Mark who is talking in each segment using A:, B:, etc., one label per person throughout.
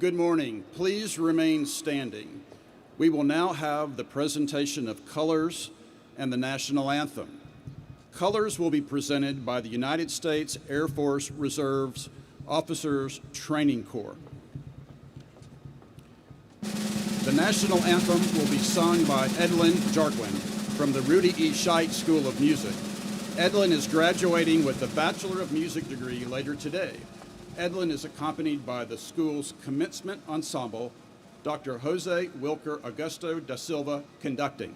A: Good morning. Please remain standing. We will now have the presentation of colors and the national anthem. Colors will be presented by the United States Air Force Reserve's Officers Training Corps. The national anthem will be sung by Edlin Jarquin from the Rudy E. Scheidt School of Music. Edlin is graduating with a Bachelor of Music degree later today. Edlin is accompanied by the school's commencement ensemble, Dr. Jose Wilker Augusto da Silva conducting.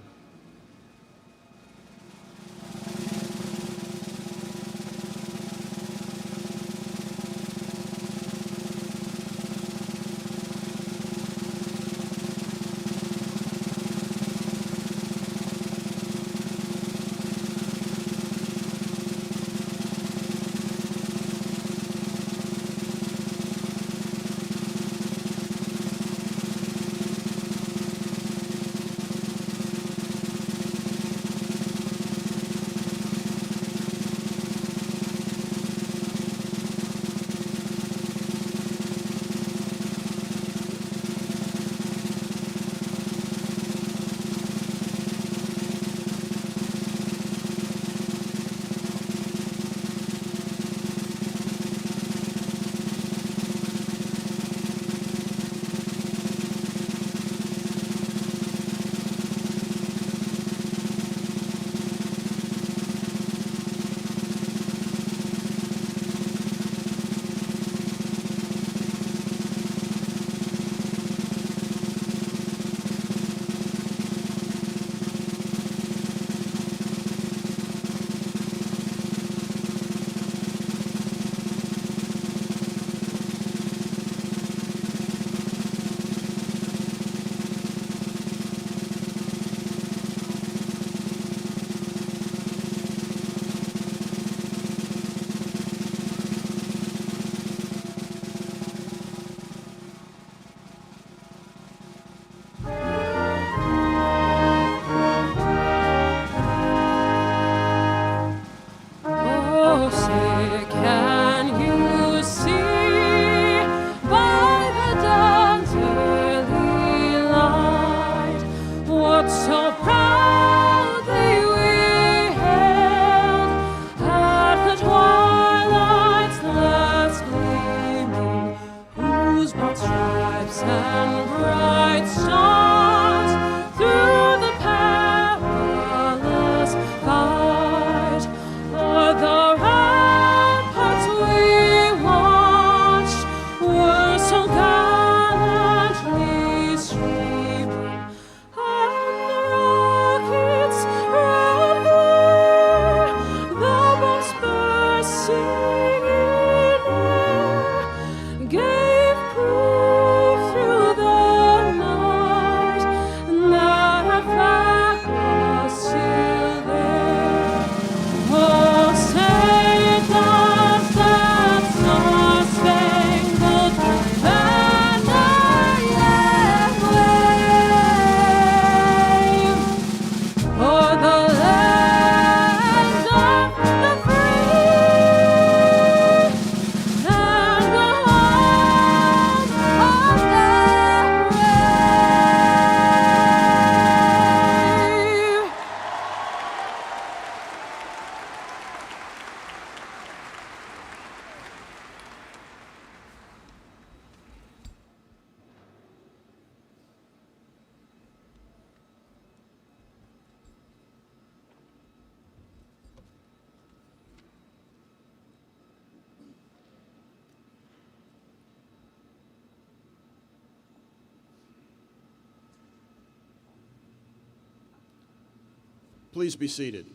A: Please be seated.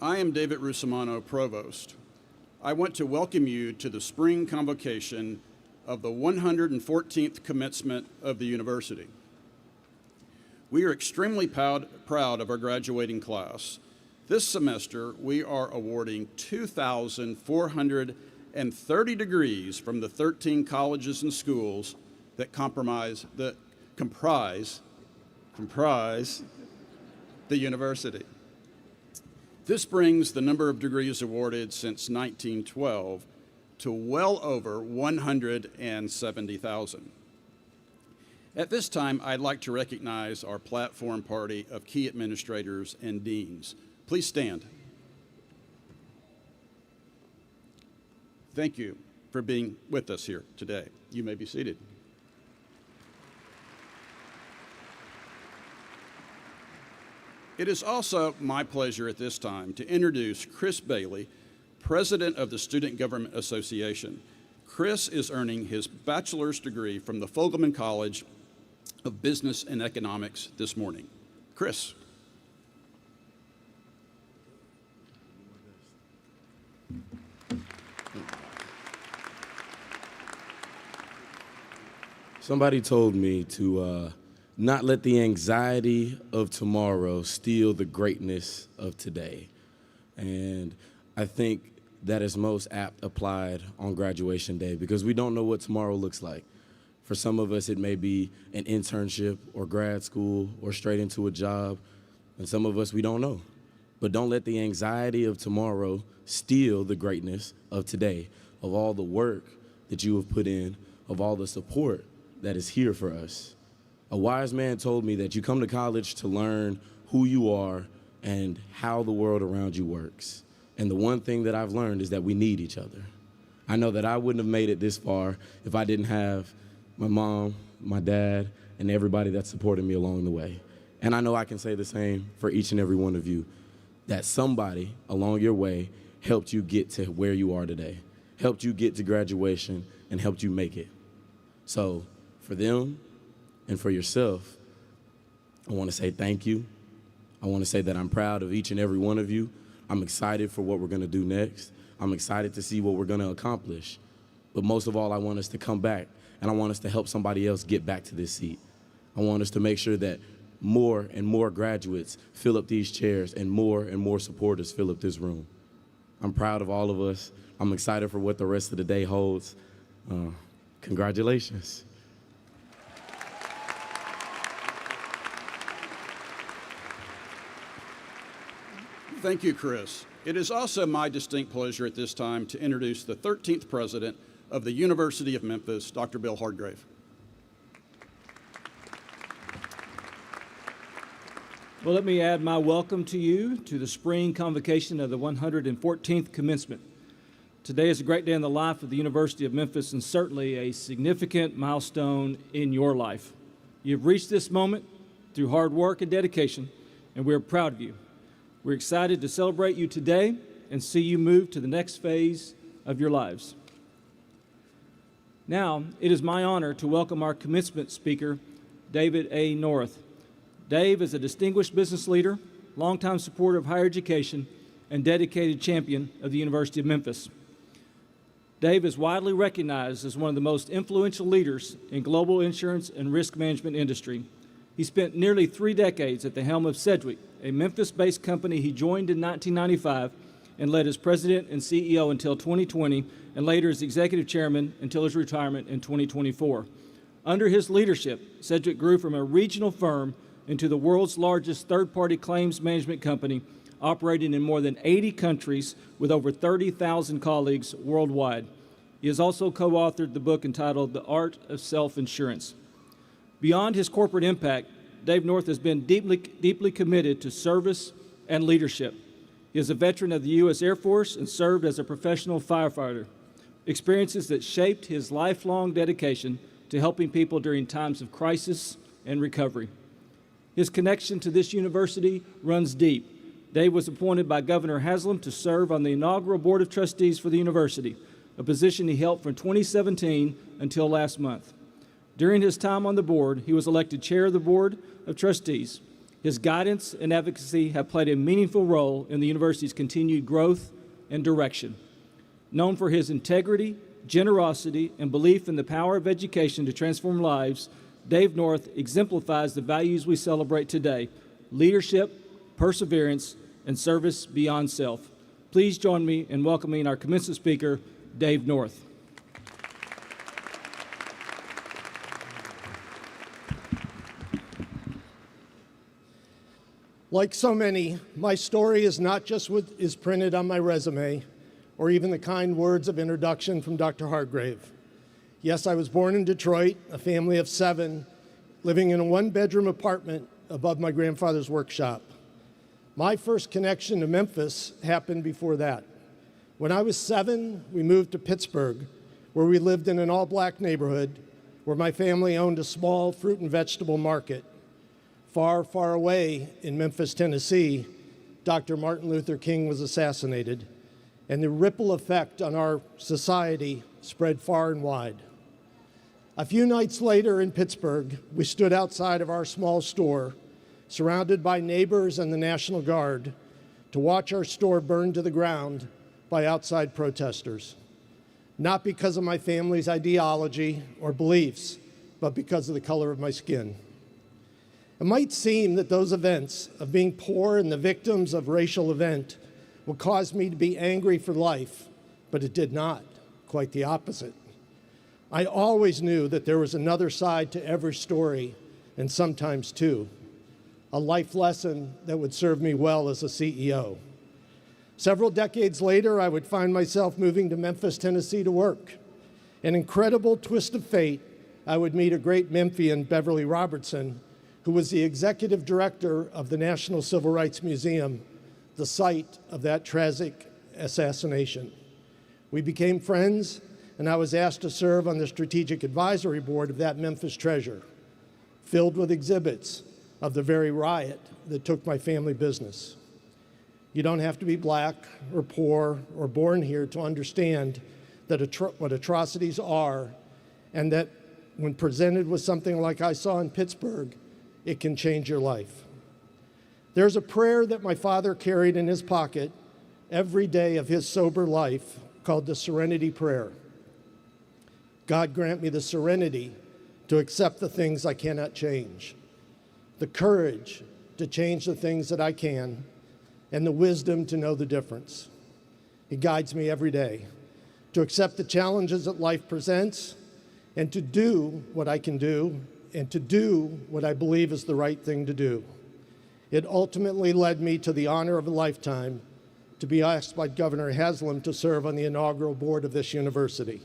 A: I am David Rusumano, Provost. I want to welcome you to the spring convocation of the 114th commencement of the university. We are extremely proud of our graduating class. This semester, we are awarding 2,430 degrees from the 13 colleges and schools that comprise the university. This brings the number of degrees awarded since 1912 to well over 170,000. At this time, I'd like to recognize our platform party of key administrators and deans. Please stand. Thank you for being with us here today. You may be seated. It is also my pleasure at this time to introduce Chris Bailey, President of the Student Government Association. Chris is earning his bachelor's degree from the Fogelman College of Business and Economics this morning. Chris.
B: Somebody told me to not let the anxiety of tomorrow steal the greatness of today. And I think that is most apt applied on graduation day because we don't know what tomorrow looks like. For some of us, it may be an internship or grad school or straight into a job. And some of us, we don't know. But don't let the anxiety of tomorrow steal the greatness of today, of all the work that you have put in, of all the support that is here for us. A wise man told me that you come to college to learn who you are and how the world around you works. And the one thing that I've learned is that we need each other. I know that I wouldn't have made it this far if I didn't have my mom, my dad, and everybody that supported me along the way. And I know I can say the same for each and every one of you, that somebody along your way helped you get to where you are today, helped you get to graduation, and helped you make it. So for them, and for yourself, I want to say thank you. I want to say that I'm proud of each and every one of you. I'm excited for what we're going to do next. I'm excited to see what we're going to accomplish. But most of all, I want us to come back, and I want us to help somebody else get back to this seat. I want us to make sure that more and more graduates fill up these chairs and more supporters fill up this room. I'm proud of all of us. I'm excited for what the rest of the day holds. Congratulations.
A: Thank you, Chris. It is also my distinct pleasure at this time to introduce the 13th president of the University of Memphis, Dr. Bill Hardgrave.
C: Well, let me add my welcome to you to the spring convocation of the 114th commencement. Today is a great day in the life of the University of Memphis and certainly a significant milestone in your life. You've reached this moment through hard work and dedication, and we're proud of you. We're excited to celebrate you today and see you move to the next phase of your lives. Now, it is my honor to welcome our commencement speaker, David A. North. Dave is a distinguished business leader, longtime supporter of higher education, and dedicated champion of the University of Memphis. Dave is widely recognized as one of the most influential leaders in global insurance and risk management industry. He spent nearly 3 decades at the helm of Sedgwick, a Memphis-based company he joined in 1995 and led as president and CEO until 2020, and later as executive chairman until his retirement in 2024. Under his leadership, Sedgwick grew from a regional firm into the world's largest third-party claims management company, operating in more than 80 countries with over 30,000 colleagues worldwide. He has also co-authored the book entitled The Art of Self-Insurance. Beyond his corporate impact, Dave North has been deeply committed to service and leadership. He is a veteran of the U.S. Air Force and served as a professional firefighter, experiences that shaped his lifelong dedication to helping people during times of crisis and recovery. His connection to this university runs deep. Dave was appointed by Governor Haslam to serve on the inaugural Board of Trustees for the university, a position he held from 2017 until last month. During his time on the board, he was elected chair of the Board of Trustees. His guidance and advocacy have played a meaningful role in the university's continued growth and direction. Known for his integrity, generosity, and belief in the power of education to transform lives, Dave North exemplifies the values we celebrate today: leadership, perseverance, and service beyond self. Please join me in welcoming our commencement speaker, Dave North.
D: Like so many, my story is not just what is printed on my resume, or even the kind words of introduction from Dr. Hargrave. Yes, I was born in Detroit, a family of 7, living in a 1-bedroom apartment above my grandfather's workshop. My first connection to Memphis happened before that. When I was 7, we moved to Pittsburgh, where we lived in an all-black neighborhood where my family owned a small fruit and vegetable market. Far, far away in Memphis, Tennessee, Dr. Martin Luther King was assassinated, and the ripple effect on our society spread far and wide. A few nights later in Pittsburgh, we stood outside of our small store, surrounded by neighbors and the National Guard, to watch our store burn to the ground by outside protesters. Not because of my family's ideology or beliefs, but because of the color of my skin. It might seem that those events of being poor and the victims of racial event would cause me to be angry for life, but it did not. Quite the opposite. I always knew that there was another side to every story, and sometimes two. A life lesson that would serve me well as a CEO. Several decades later, I would find myself moving to Memphis, Tennessee to work. An incredible twist of fate, I would meet a great Memphian, Beverly Robertson, who was the executive director of the National Civil Rights Museum, the site of that tragic assassination. We became friends, and I was asked to serve on the strategic advisory board of that Memphis treasure, filled with exhibits of the very riot that took my family business. You don't have to be black or poor or born here to understand that what atrocities are, and that when presented with something like I saw in Pittsburgh, it can change your life. There's a prayer that my father carried in his pocket every day of his sober life called the Serenity Prayer. God grant me the serenity to accept the things I cannot change, the courage to change the things that I can, and the wisdom to know the difference. He guides me every day to accept the challenges that life presents and to do what I can do and to do what I believe is the right thing to do. It ultimately led me to the honor of a lifetime to be asked by Governor Haslam to serve on the inaugural board of this university.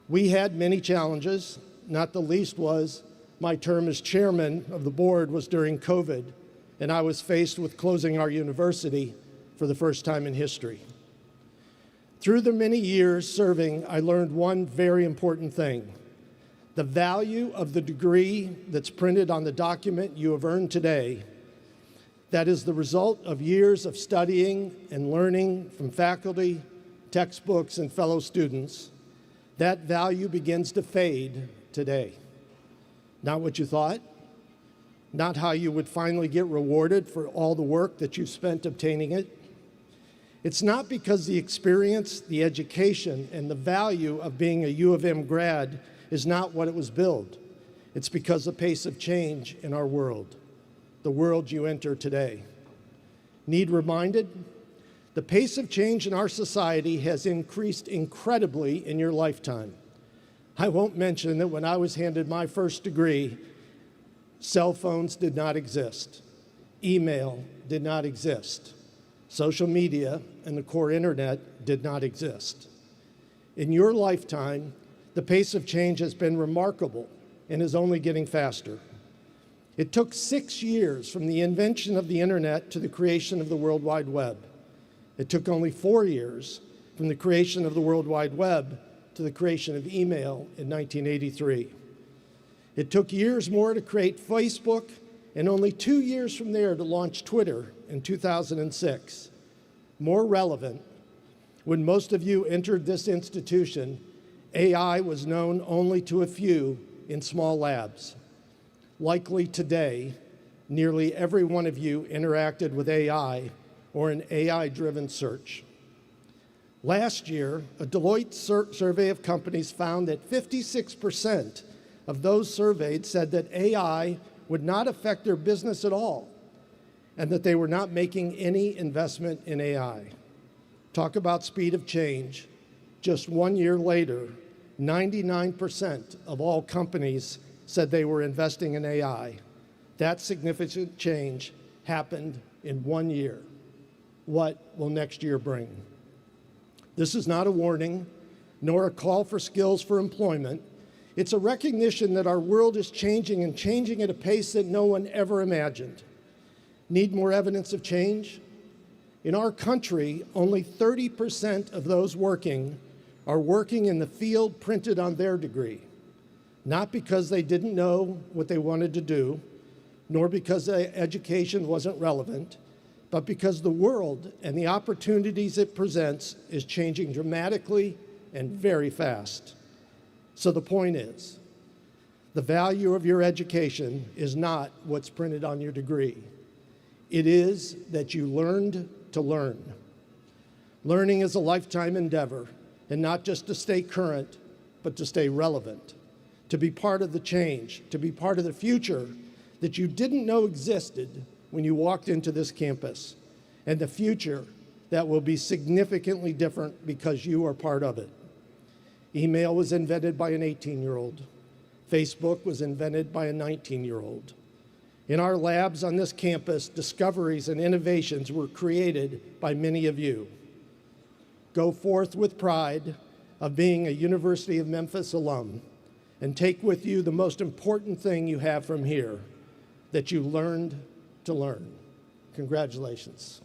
D: We had many challenges, not the least was my term as chairman of the board was during COVID, and I was faced with closing our university for the first time in history. Through the many years serving, I learned one very important thing. The value of the degree that's printed on the document you have earned today, that is the result of years of studying and learning from faculty, textbooks, and fellow students, that value begins to fade today. Not what you thought, not how you would finally get rewarded for all the work that you've spent obtaining it. It's not because the experience, the education, and the value of being a U of M grad is not what it was billed. It's because the pace of change in our world, the world you enter today. Need reminded? The pace of change in our society has increased incredibly in your lifetime. I won't mention that when I was handed my first degree, cell phones did not exist. Email did not exist. Social media and the core internet did not exist. In your lifetime, the pace of change has been remarkable and is only getting faster. It took 6 years from the invention of the internet to the creation of the World Wide Web. It took only 4 years from the creation of the World Wide Web to the creation of email in 1983. It took years more to create Facebook, and only 2 years from there to launch Twitter in 2006. More relevant, when most of you entered this institution, AI was known only to a few in small labs. Likely today, nearly every one of you interacted with AI or an AI-driven search. Last year, a Deloitte survey of companies found that 56% of those surveyed said that AI would not affect their business at all, and that they were not making any investment in AI. Talk about speed of change. Just 1 year later, 99% of all companies said they were investing in AI. That significant change happened in 1 year. What will next year bring? This is not a warning, nor a call for skills for employment. It's a recognition that our world is changing and changing at a pace that no one ever imagined. Need more evidence of change? In our country, only 30% of those working are working in the field printed on their degree, not because they didn't know what they wanted to do, nor because education wasn't relevant, but because the world and the opportunities it presents is changing dramatically and very fast. So the point is, the value of your education is not what's printed on your degree. It is that you learned to learn. Learning is a lifetime endeavor, and not just to stay current, but to stay relevant, to be part of the change, to be part of the future that you didn't know existed when you walked into this campus, and the future that will be significantly different because you are part of it. Email was invented by an 18-year-old. Facebook was invented by a 19-year-old. In our labs on this campus, discoveries and innovations were created by many of you. Go forth with pride of being a University of Memphis alum and take with you the most important thing you have from here, that you learned to learn. Congratulations.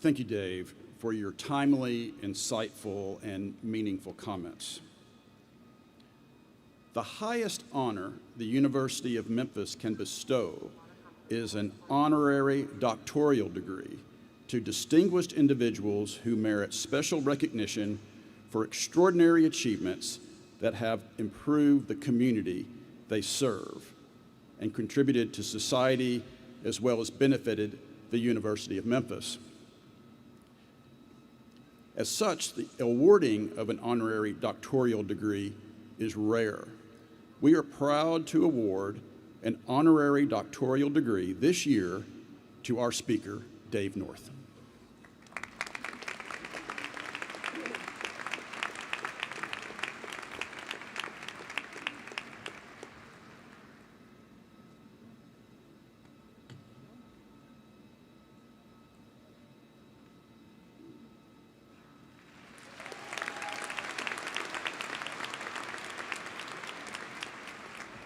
A: Thank you, Dave, for your timely, insightful, and meaningful comments. The highest honor the University of Memphis can bestow is an honorary doctoral degree to distinguished individuals who merit special recognition for extraordinary achievements that have improved the community they serve and contributed to society as well as benefited the University of Memphis. As such, the awarding of an honorary doctoral degree is rare. We are proud to award an honorary doctoral degree this year to our speaker, Dave North.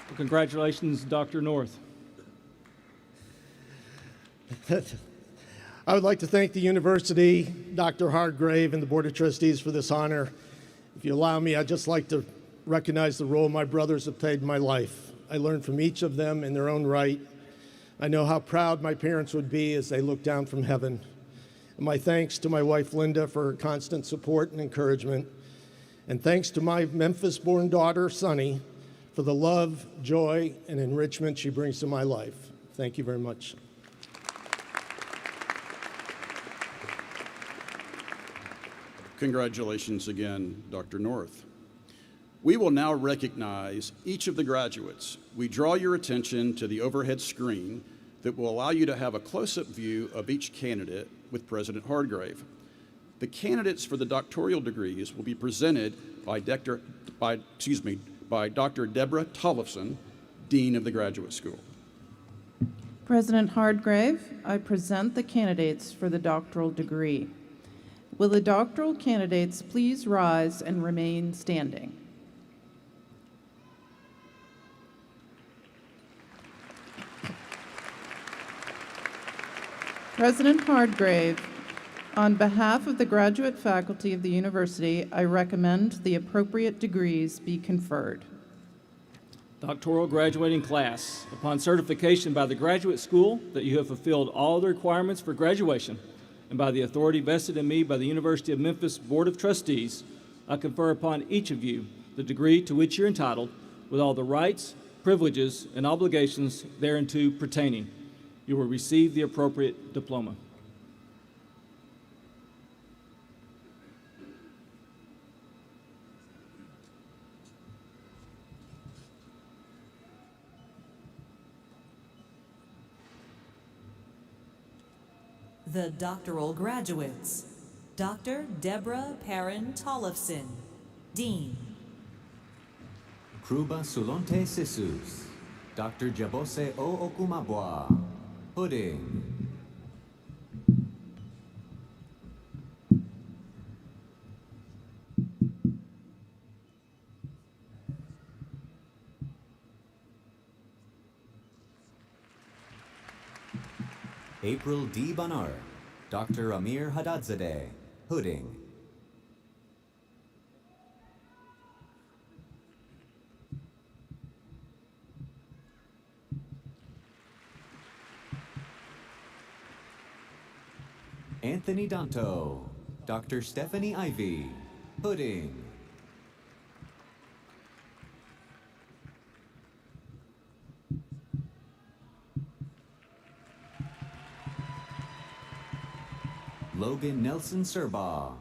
C: Well, congratulations, Dr. North.
D: I would like to thank the university, Dr. Hargrave, and the Board of Trustees for this honor. If you allow me, I'd just like to recognize the role my brothers have played in my life. I learned from each of them in their own right. I know how proud my parents would be as they look down from heaven. And my thanks to my wife, Linda, for her constant support and encouragement. And thanks to my Memphis-born daughter, Sunny, for the love, joy, and enrichment she brings to my life. Thank you very much.
A: Congratulations again, Dr. North. We will now recognize each of the graduates. We draw your attention to the overhead screen that will allow you to have a close-up view of each candidate with President Hargrave. The candidates for the doctoral degrees will be presented by Dr. Deborah Tollefson, Dean of the Graduate School.
E: President Hargrave, I present the candidates for the doctoral degree. Will the doctoral candidates please rise and remain standing? President Hargrave, on behalf of the graduate faculty of the university, I recommend the appropriate degrees be conferred.
C: Doctoral graduating class, upon certification by the graduate school that you have fulfilled all the requirements for graduation, and by the authority vested in me by the University of Memphis Board of Trustees, I confer upon each of you the degree to which you're entitled, with all the rights, privileges, and obligations thereunto pertaining. You will receive the appropriate diploma.
F: The doctoral graduates: Dr. Deborah Perrin Tollefson, Dean.
G: Kruba Sulonte Sisus, Dr. Jabose O. Okumabwa, pudding. April D. Banar, Dr. Amir Haddadzadeh, pudding. Anthony Danto, Dr. Stephanie Ivy, pudding. Logan Nelson Serba,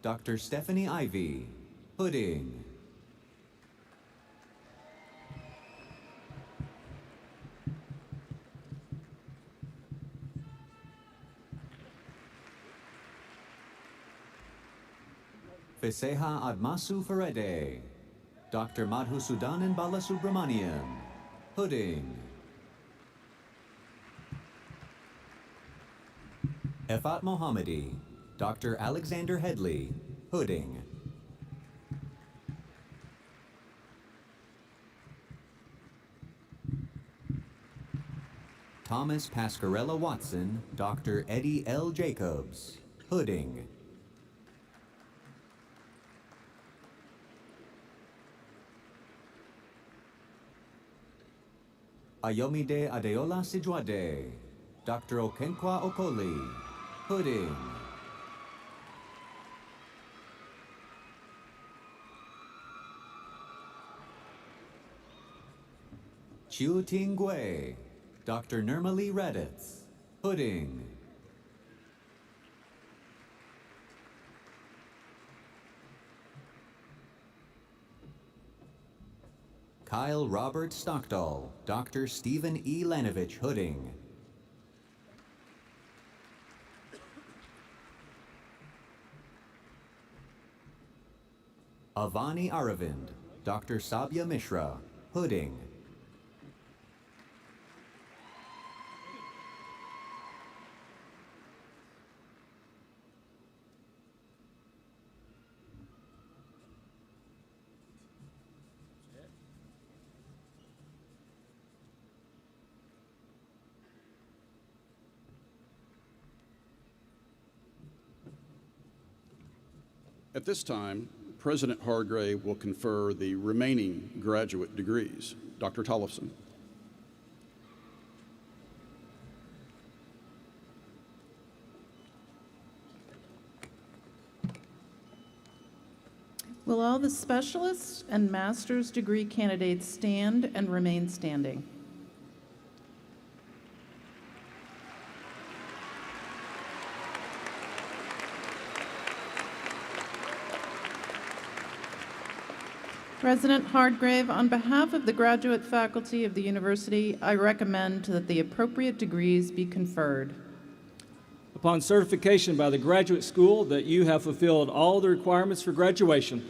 G: Dr. Stephanie Ivy, pudding. Feseha Admasu Ferede, Dr. Madhusudanan Balasubramanian, pudding. Efat Mohammadi, Dr. Alexander Headley, pudding. Thomas Pascarella Watson, Dr. Eddie L. Jacobs, pudding. Ayomide Adeola Sijwade, Dr. Okenkwa Okoli, pudding. Chiu Ting Gui, Dr. Nirmali Redditz, pudding. Kyle Robert Stockdale, Dr. Stephen E. Lanovich Hudding. Avani Aravind, Dr. Sabya Mishra, pudding.
A: At this time, President Hargrave will confer the remaining graduate degrees. Dr. Tollefson.
E: Will all the specialists and master's degree candidates stand and remain standing? President Hargrave, on behalf of the graduate faculty of the university, I recommend that the appropriate degrees be conferred.
C: Upon certification by the graduate school that you have fulfilled all the requirements for graduation,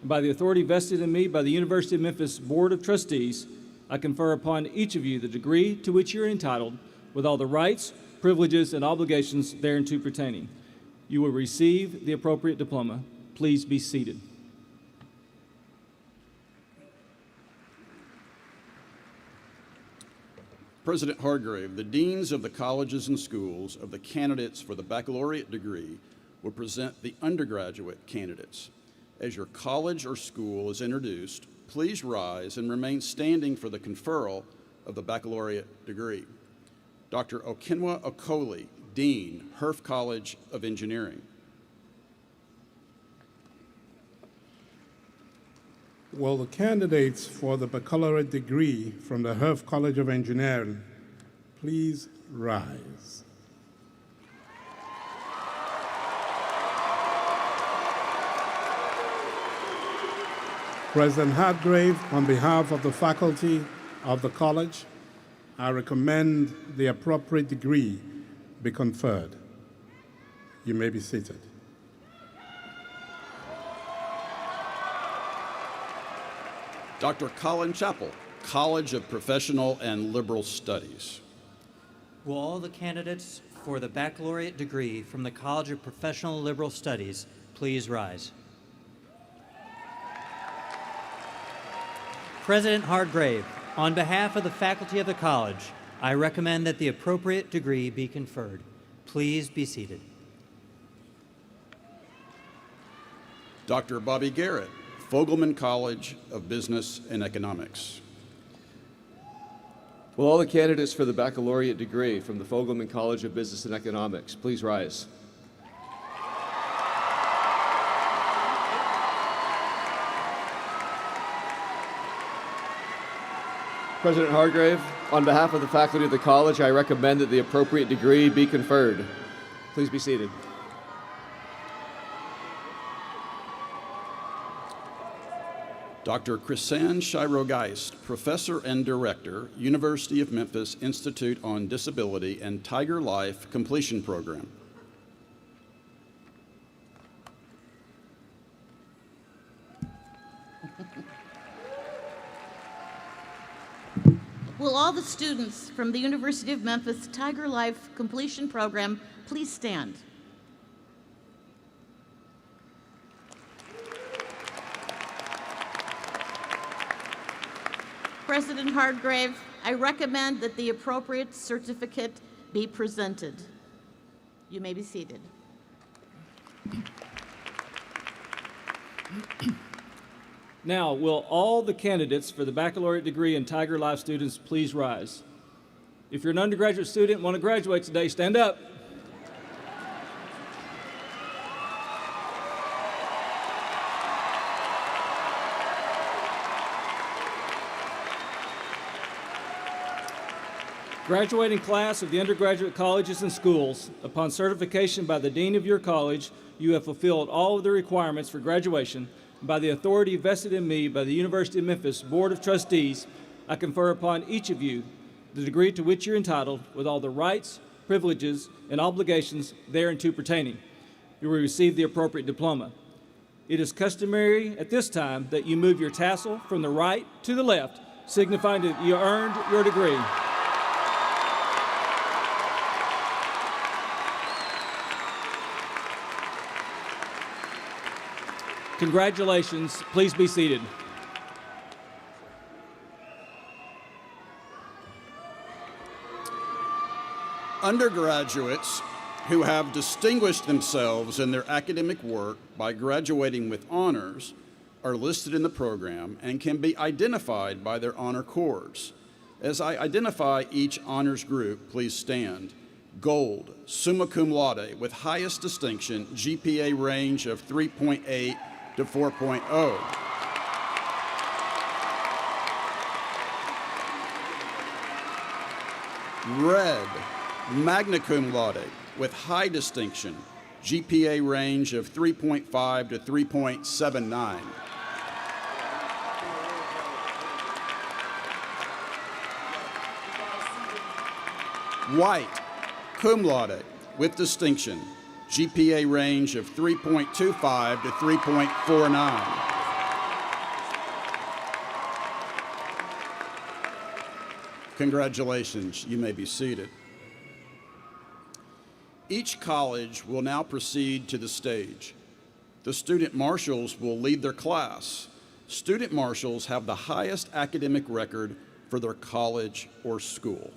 C: and by the authority vested in me by the University of Memphis Board of Trustees, I confer upon each of you the degree to which you are entitled, with all the rights, privileges, and obligations thereunto pertaining. You will receive the appropriate diploma. Please be seated.
A: President Hargrave, the deans of the colleges and schools of the candidates for the baccalaureate degree will present the undergraduate candidates. As your college or school is introduced, please rise and remain standing for the conferral of the baccalaureate degree. Dr. Okenwa Okoli, Dean, Herff College of Engineering.
H: Will the candidates for the baccalaureate degree from the Herff College of Engineering please rise? President Hargrave, on behalf of the faculty of the college, I recommend the appropriate degree be conferred. You may be seated.
A: Dr. Colin Chappell, College of Professional and Liberal Studies.
I: Will all the candidates for the baccalaureate degree from the College of Professional and Liberal Studies please rise? President Hardgrave, on behalf of the faculty of the college, I recommend that the appropriate degree be conferred. Please be seated.
A: Dr. Bobby Garrett, Fogelman College of Business and Economics.
J: Will all the candidates for the baccalaureate degree from the Fogelman College of Business and Economics please rise? President Hardgrave, on behalf of the faculty of the college, I recommend that the appropriate degree be conferred. Please be seated.
A: Dr. Krisan Shirogeist, Professor and Director, University of Memphis Institute on Disability and TigerLife Completion Program.
K: Will all the students from the University of Memphis TigerLife Completion Program please stand? President Hardgrave, I recommend that the appropriate certificate be presented. You may be seated.
C: Now, will all the candidates for the baccalaureate degree and TigerLife students please rise? If you're an undergraduate student and want to graduate today, stand up. Graduating class of the undergraduate colleges and schools, upon certification by the dean of your college, you have fulfilled all of the requirements for graduation. By the authority vested in me by the University of Memphis Board of Trustees, I confer upon each of you the degree to which you're entitled, with all the rights, privileges, and obligations thereunto pertaining. You will receive the appropriate diploma. It is customary at this time that you move your tassel from the right to the left, signifying that you earned your degree. Congratulations. Please be seated.
A: Undergraduates who have distinguished themselves in their academic work by graduating with honors are listed in the program and can be identified by their honor cords. As I identify each honors group, please stand. Gold, summa cum laude, with highest distinction, GPA range of 3.8 to 4.0. Red, magna cum laude, with high distinction, GPA range of 3.5 to 3.79. White, cum laude, with distinction, GPA range of 3.25 to 3.49. Congratulations, you may be seated. Each college will now proceed to the stage. The student marshals will lead their class. Student marshals have the highest academic record for their college or school.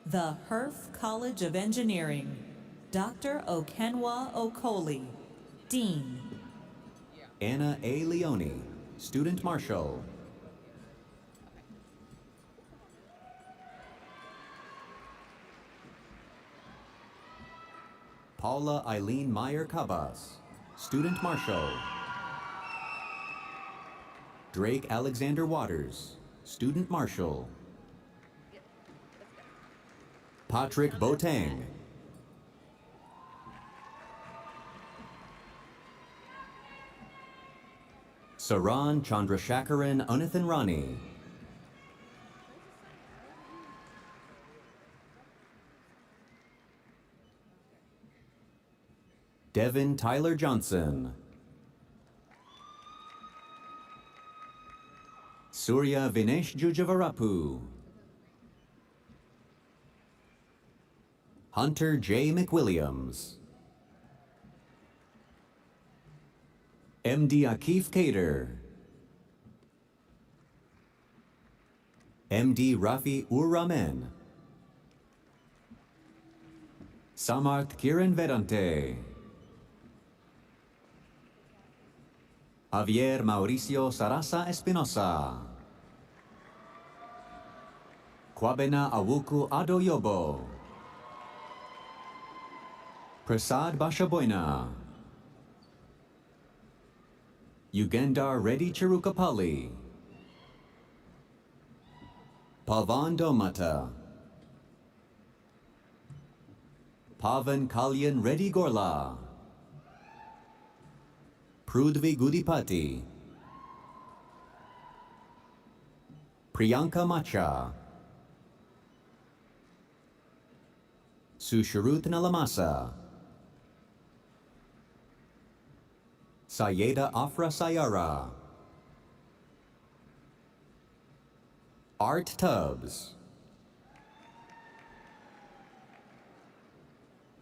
F: The Herff College of Engineering, Dr. Okenwa Okoli, Dean.
G: Anna A. Leone, Student Marshal. Paula Eileen Meyer Cabas, Student Marshal. Drake Alexander Waters, Student Marshal. Patrick Boateng. Saran Chandrasekaran Unithan Rani. Devin Tyler Johnson. Surya Vinesh Jujavarapu. Hunter J. McWilliams. MD Akif Kader. MD Rafi Ur-Ramen. Samarth Kiran Vedante. Javier Mauricio Sarasa Espinosa. Kwabena Awuku Adoyobo. Prasad Bashaboina. Yugendar Reddy Chirukapalli. Pavan Domata. Pavan Kalyan Reddy Gorla. Prudvi Gudipati. Priyanka Macha. Susharut Nalamasa. Sayeda Afra Sayara. Art Tubbs.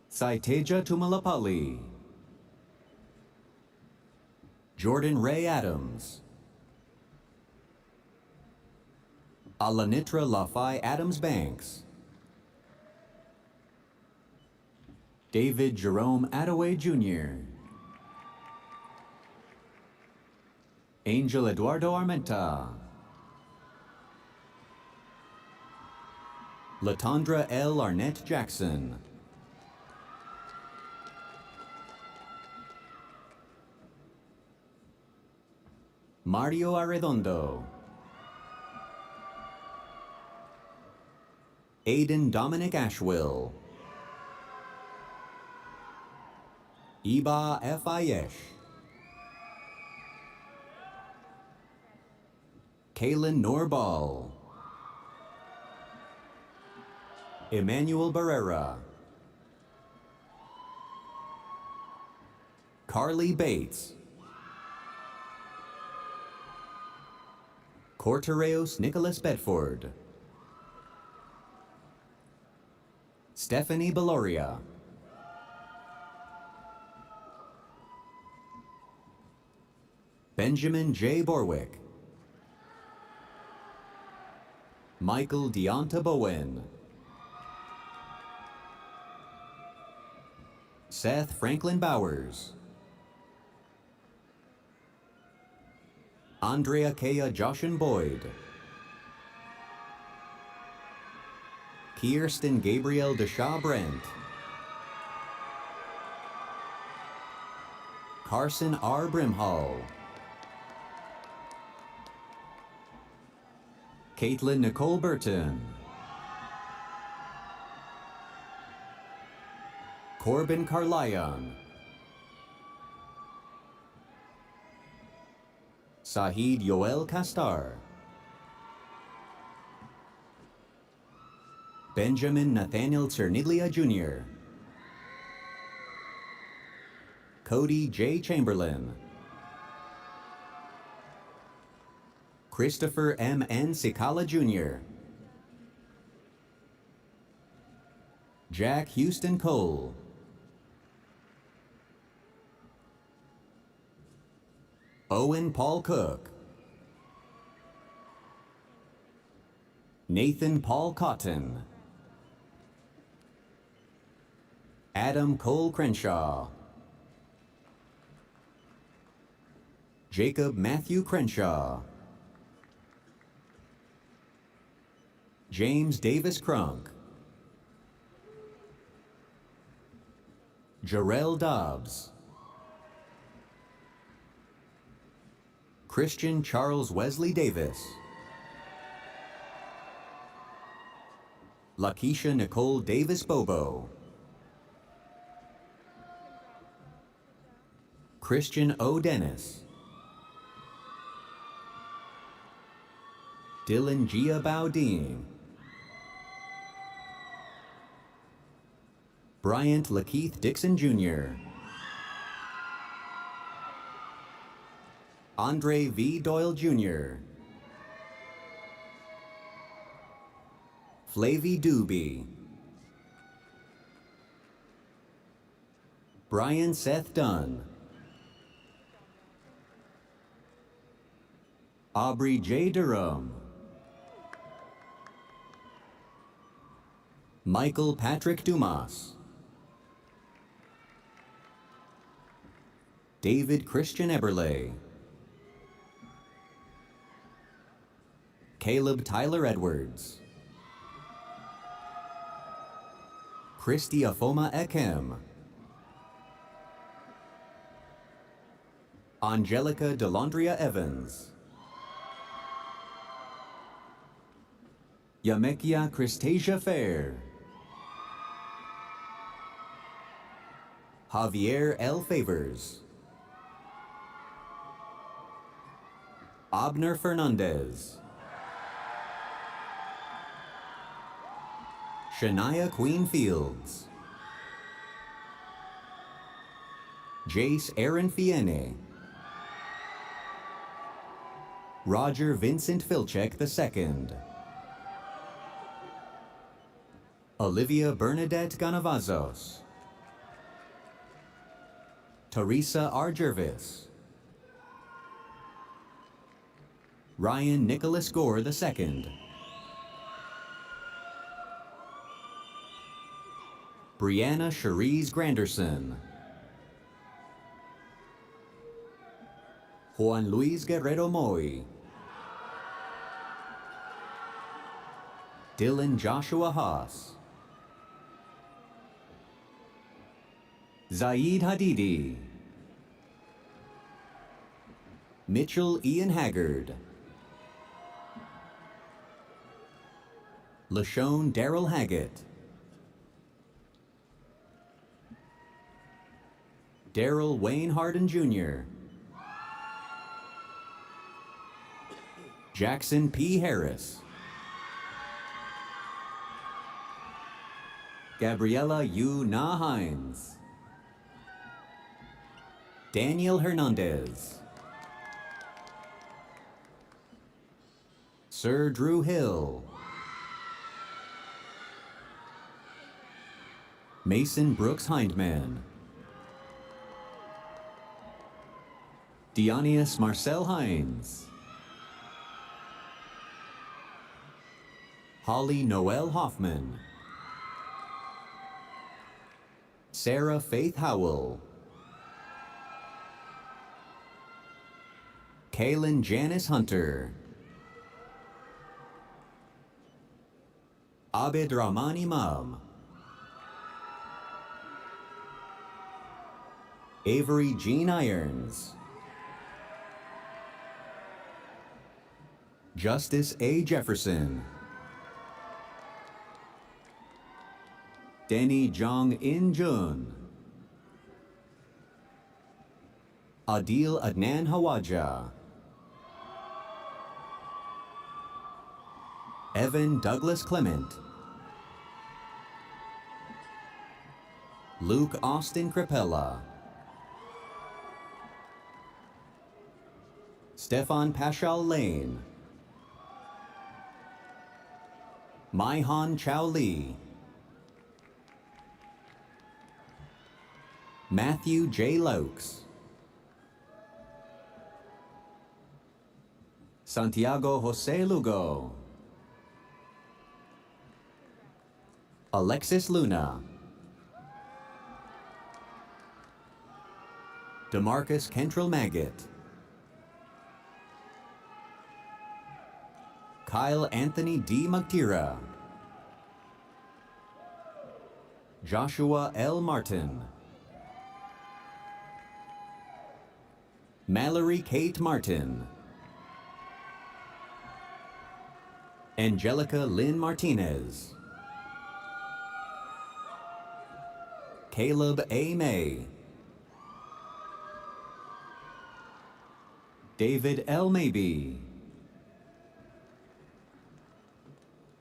G: Saiteja Tumalapalli. Jordan Ray Adams. Alanitra Lafai Adams Banks. David Jerome Attaway Jr. Angel Eduardo Armenta. Latondra L. Arnett Jackson. Mario Arredondo. Aiden Dominic Ashwill. Iba F. Ayesh. Kaylin Norbal. Emmanuel Barrera. Carly Bates. Cortereos Nicholas Bedford. Stephanie Beloria. Benjamin J. Borwick. Michael Deonta Bowen. Seth Franklin Bowers. Andrea Kea Joshin Boyd. Kirsten Gabriel Deshaw Brent. Carson R. Brimhall. Caitlin Nicole Burton. Corbin Carlion. Sahid Yoel Kastar. Benjamin Nathaniel Cerniglia Jr. Cody J. Chamberlain. Christopher M. N. Sikala Jr. Jack Houston Cole. Owen Paul Cook. Nathan Paul Cotton. Adam Cole Crenshaw. Jacob Matthew Crenshaw. James Davis Crunk. Jarrell Dobbs. Christian Charles Wesley Davis. Lakeisha Nicole Davis Bobo. Christian O. Dennis. Dylan Gia Baudin. Bryant Lakeith Dixon Jr. Andre V. Doyle Jr. Flavie Doobie. Brian Seth Dunn. Aubrey J. Durham. Michael Patrick Dumas. David Christian Eberle. Caleb Tyler Edwards. Christy Afoma Ekem. Angelica Delandria Evans. Yamekia Christasia Fair. Javier L. Favors. Abner Fernandez. Shania Queen Fields. Jace Aaron Fiene. Roger Vincent Filchek II. Olivia Bernadette Ganavazos. Teresa R. Jervis. Ryan Nicholas Gore II. Brianna Cherise Granderson. Juan Luis Guerrero Moy. Dylan Joshua Haas. Zaid Hadidi. Mitchell Ian Haggard. LaShawn Darrell Haggett. Daryl Wayne Harden Jr. Jackson P. Harris. Gabriela U. Na Hines. Daniel Hernandez. Sir Drew Hill. Mason Brooks Hindman. Dionysus Marcel Hines. Holly Noel Hoffman. Sarah Faith Howell. Kaylin Janice Hunter. Abid Rahman Imam. Avery Jean Irons. Justice A. Jefferson. Denny Jong In Jun. Adil Adnan Hawaja. Evan Douglas Clement. Luke Austin Crepella. Stefan Pashal Lane. Maihan Chow Lee. Matthew J. Lokes. Santiago Jose Lugo. Alexis Luna. DeMarcus Kentrell Maggot. Kyle Anthony D. Magtira. Joshua L. Martin. Mallory Kate Martin. Angelica Lynn Martinez. Caleb A. May, David L. Maybe,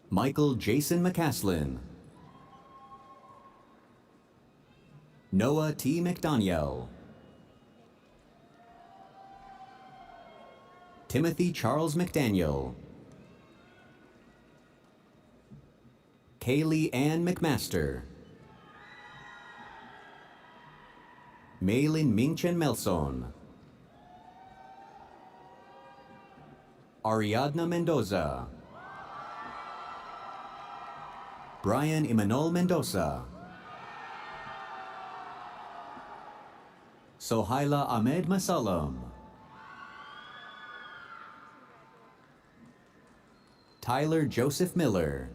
G: Michael Jason McCaslin, Noah T. McDaniel, Timothy Charles McDaniel, Kaylee Ann McMaster, Maylin Minchen Melson, Ariadna Mendoza, Brian Imanol Mendoza, Sohaila Ahmed Masalam, Tyler Joseph Miller,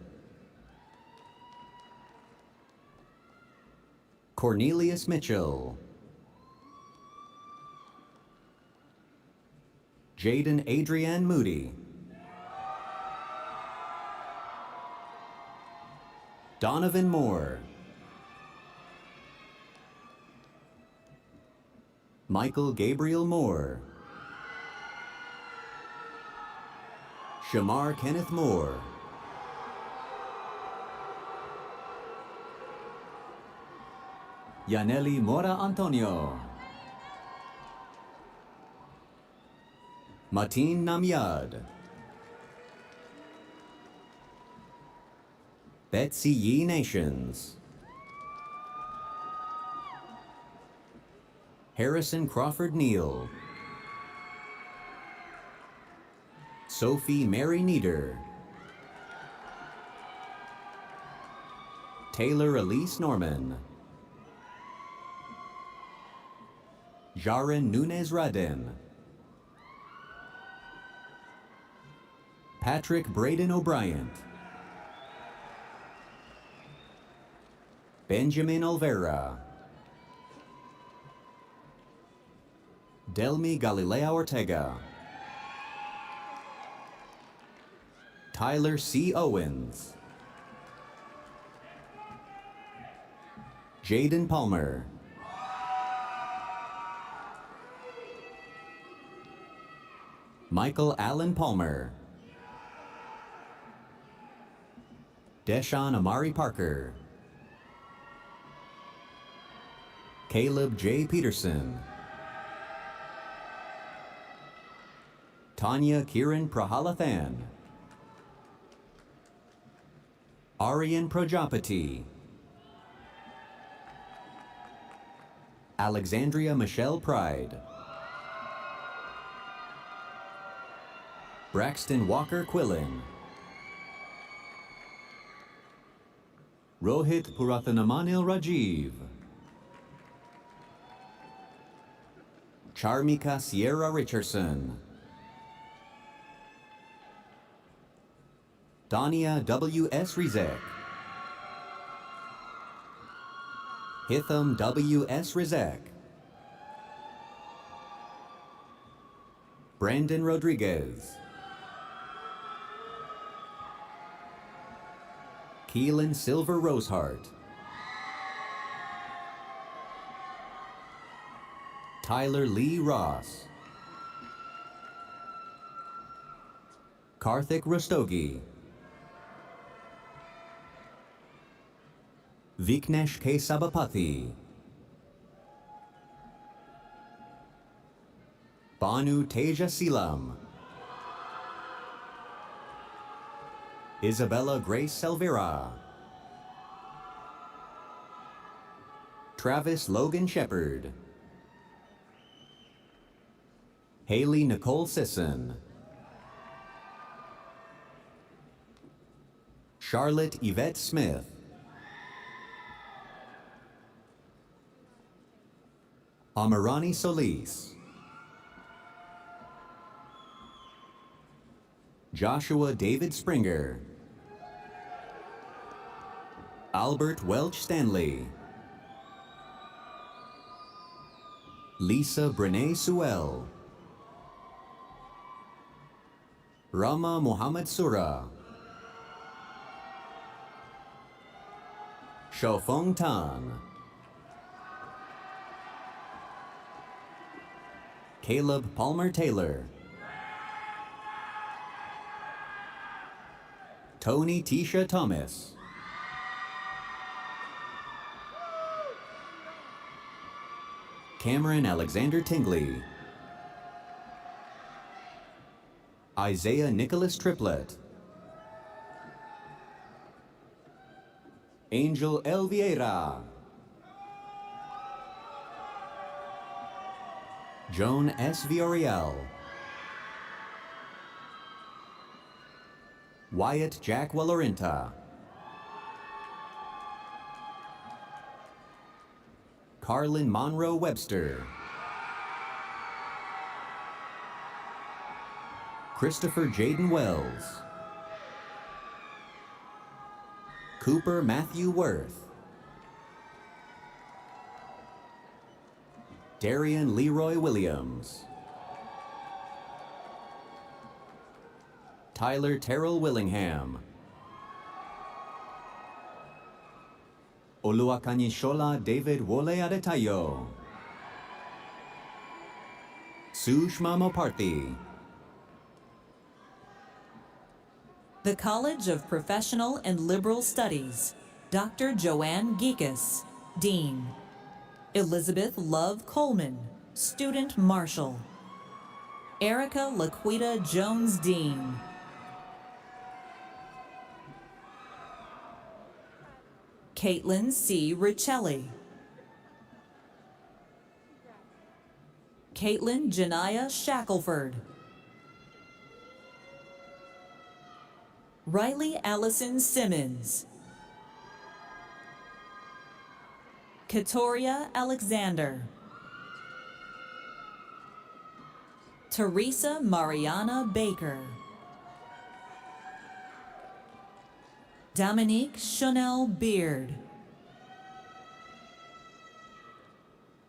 G: Cornelius Mitchell, Jaden Adrienne Moody, Donovan Moore, Michael Gabriel Moore, Shamar Kenneth Moore, Yaneli Mora Antonio, Mateen Namyad, Betsy Yee Nations, Harrison Crawford Neal, Sophie Mary Nieder, Taylor Elise Norman, Jaren Nunez Radin, Patrick Braden O'Brien, Benjamin Olvera, Delmi Galilea Ortega, Tyler C. Owens, Jaden Palmer, Michael Allen Palmer, Deshaun Amari Parker, Caleb J. Peterson, Tanya Kiran Prahalathan, Aryan Prajapati, Alexandria Michelle Pride, Braxton Walker Quillen, Rohit Purathanamanil Rajiv, Charmika Sierra Richardson, Dania W.S. Rizek, Hitham W.S. Rizek, Brandon Rodriguez, Keelan Silver Rosehart, Tyler Lee Ross, Karthik Rastogi, Viknesh K. Sabapathy, Banu Teja Seelam, Isabella Grace Selvera, Travis Logan Shepard, Haley Nicole Sisson, Charlotte Yvette Smith, Amarani Solis, Joshua David Springer, Albert Welch Stanley, Lisa Brene Sewell, Rama Muhammad Surah, Shofeng Tan, Caleb Palmer Taylor, Tony Tisha Thomas, Cameron Alexander Tingley, Isaiah Nicholas Triplett, Angel El Vieira, Joan S. Villarreal, Wyatt Jack Walarinta, Carlin Monroe Webster, Christopher Jaden Wells, Cooper Matthew Worth, Darian Leroy Williams, Tyler Terrell Willingham, Oluwakanyishola David Wole Adetayo, Sushma Moparthi.
F: The College of Professional and Liberal Studies, Dr. Joanne Geekus, Dean. Elizabeth Love Coleman, Student Marshal. Erica Laquita Jones Dean. Caitlin C. Riccelli. Caitlin Janiyah Shackelford. Riley Allison Simmons. Katoria Alexander. Teresa Mariana Baker. Dominique Chanel Beard.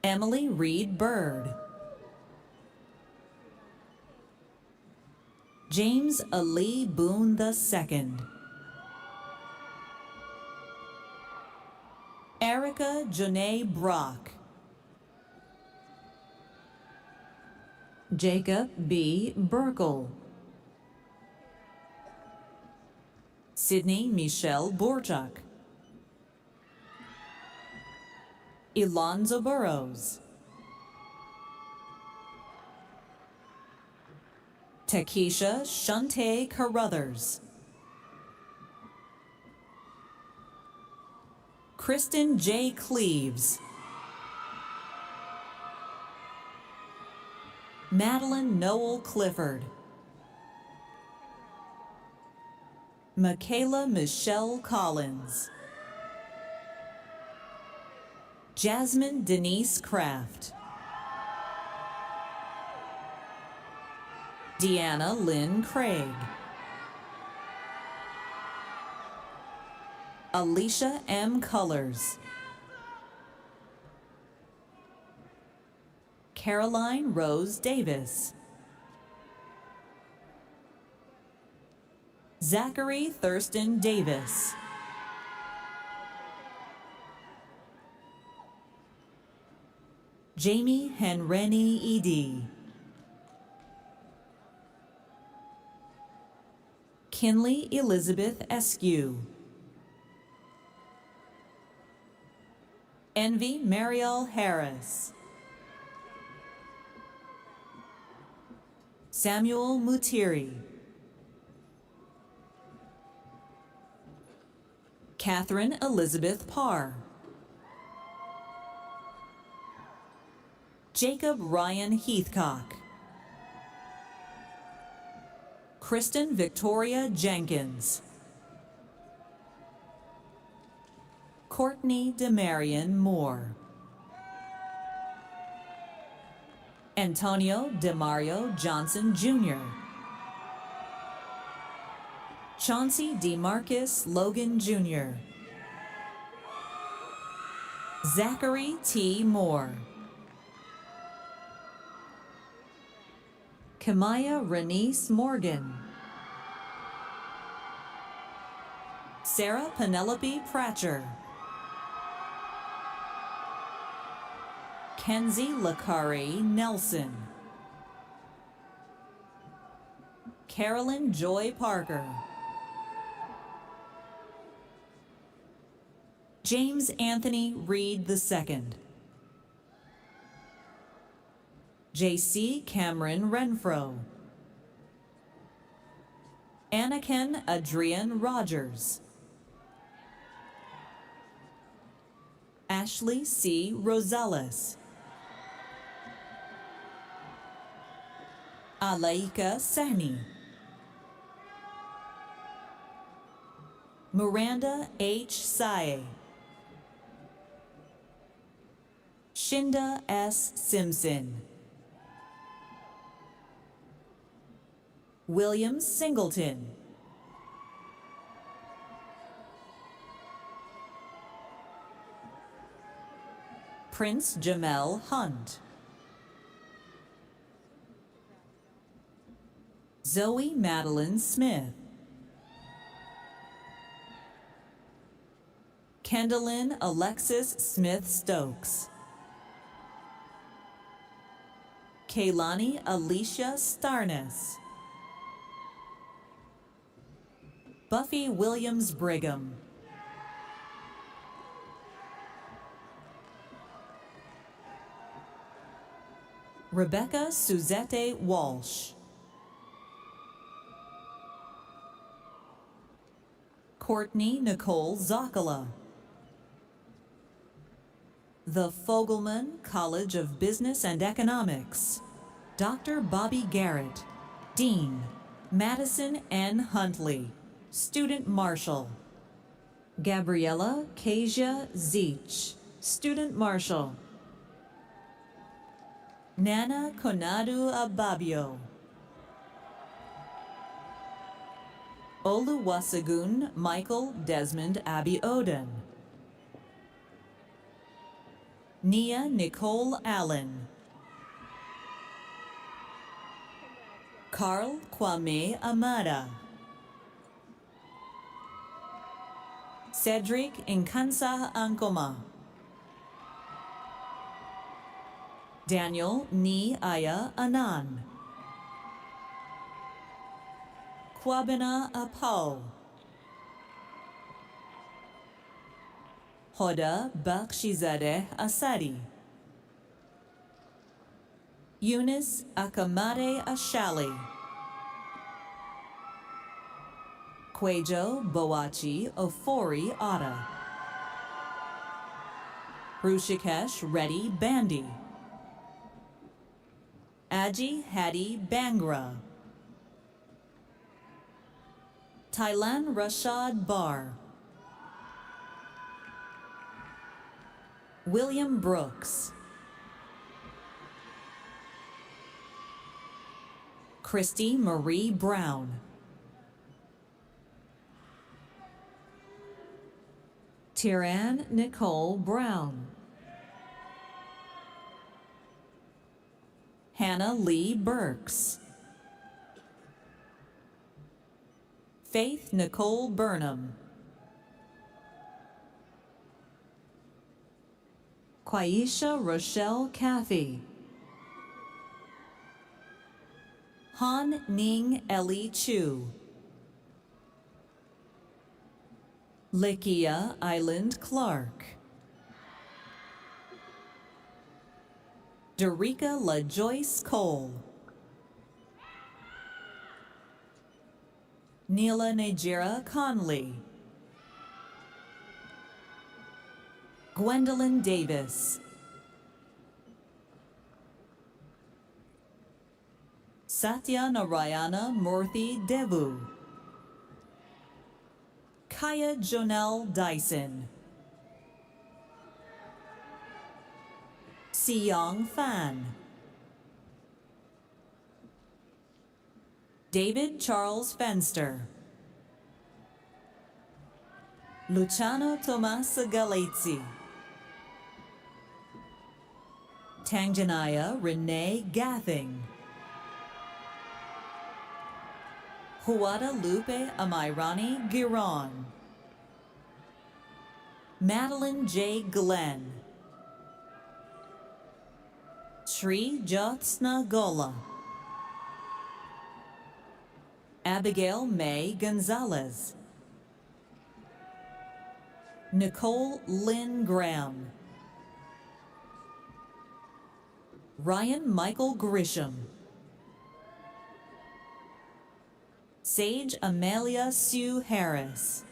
F: Emily Reed Bird. James Ali Boone II. Erica Janae Brock. Jacob B. Burkle. Sydney Michelle Borchak. Elonzo Burrows. Takesha Shante Carruthers. Kristen J. Cleaves. Madeline Noel Clifford. Michaela Michelle Collins. Jasmine Denise Kraft. Deanna Lynn Craig. Alicia M. Cullors. Caroline Rose Davis. Zachary Thurston Davis. Jamie Henreni Edie. Kinley Elizabeth Eskew. Envy Mariel Harris. Samuel Mutiri. Catherine Elizabeth Parr. Jacob Ryan Heathcock. Kristen Victoria Jenkins. Courtney Demarion Moore. Antonio DeMario Johnson Jr. Chauncey DeMarcus Logan Jr. Zachary T. Moore. Kamaya Renice Morgan. Sarah Penelope Pratcher. Kenzie Lakari Nelson. Carolyn Joy Parker. James Anthony Reed II. J.C. Cameron Renfro. Anakin Adrian Rogers. Ashley C. Rosales. Alaika Sahni. Miranda H. Sae. Shinda S. Simpson. William Singleton. Prince Jamel Hunt. Zoe Madeline Smith. Kendallyn Alexis Smith Stokes. Kaylani Alicia Starnes. Buffy Williams Brigham. Rebecca Suzette Walsh. Courtney Nicole Zoccola. The Fogelman College of Business and Economics. Dr. Bobby Garrett, Dean. Madison N. Huntley, Student Marshal. Gabriella Kasia Zeech, Student Marshal. Nana Konadu Ababio. Oluwasegun Michael Desmond Abiodun. Nia Nicole Allen. Carl Kwame Amada. Cedric Nkansa Ankoma. Daniel Ni Aya Anan. Kwabena Apau. Hoda Bakshizadeh Asadi. Eunice Akamade Ashali. Kwejo Boachi Ofori Ata. Rushikesh Reddy Bandi. Aji Hadi Bangra. Thailand Rashad Bar. William Brooks. Christy Marie Brown. Tiran Nicole Brown. Hannah Lee Burks. Faith Nicole Burnham. Quaisha Rochelle Cathy. Han Ning Ellie Chu. Likia Island Clark. Derica LaJoyce Cole. Neela Najira Conley. Gwendolyn Davis. Satya Narayana Murthy Devu. Kaya Jonelle Dyson. Siyong Fan. David Charles Fenster. Luciano Tomas Galizzi. Tanjanaya Renee Gathing. Huada Lupe Amairani Giron. Madeline J. Glenn. Sri Jyotsna Gola. Abigail May Gonzalez, Nicole Lynn Graham, Ryan Michael Grisham, Sage Amelia Sue Harris,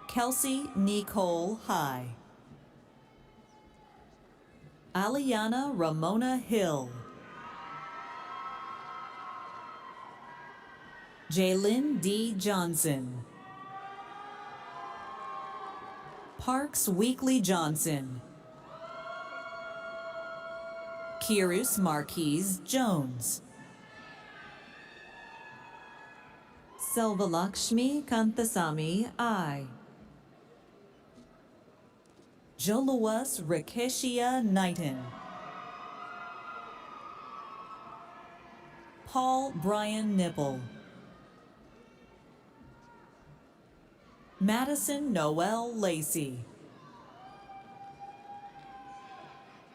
F: Kelsey Nicole High, Aliana Ramona Hill, Jaylyn D. Johnson, Parks Weekly Johnson, Kirus Marquise Jones, Selvalakshmi Kanthasamy I, Joluwas Rakeshia Knighton, Paul Brian Nipple, Madison Noel Lacey,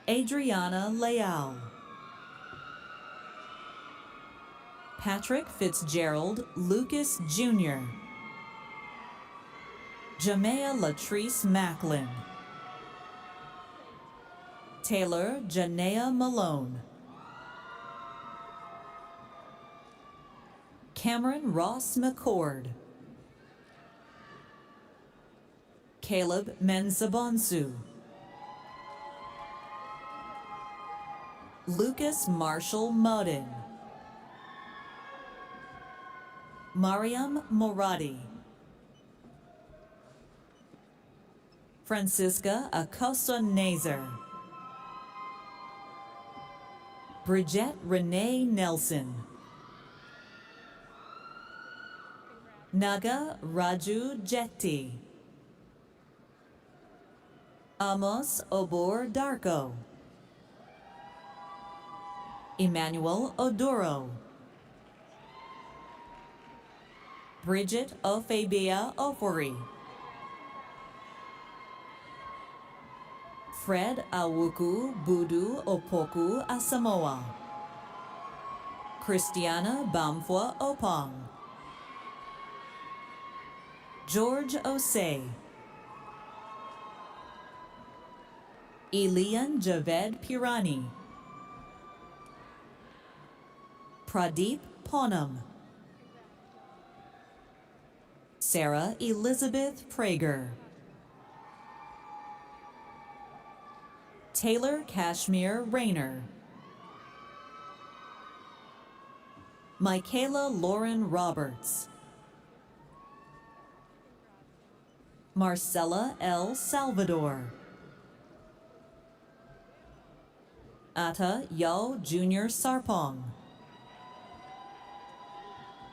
F: Adriana Leal, Patrick Fitzgerald Lucas Jr., Jamea Latrice Macklin, Taylor Janea Malone, Cameron Ross McCord, Caleb Mensabonsu, Lucas Marshall Modin, Mariam Moradi, Francisca Acosta Nazer, Bridget Renee Nelson, Naga Raju Jetty, Amos Obor Darko, Emmanuel Oduro, Bridget Ofabia Ofori, Fred Awuku Budu Opoku Asamoah, Christiana Bamfwa Opong, George Osei, Elian Javed Pirani, Pradeep Ponam, Sarah Elizabeth Prager, Taylor Kashmir Rayner, Michaela Lauren Roberts, Marcella L. Salvador, Atta Yao Jr. Sarpong,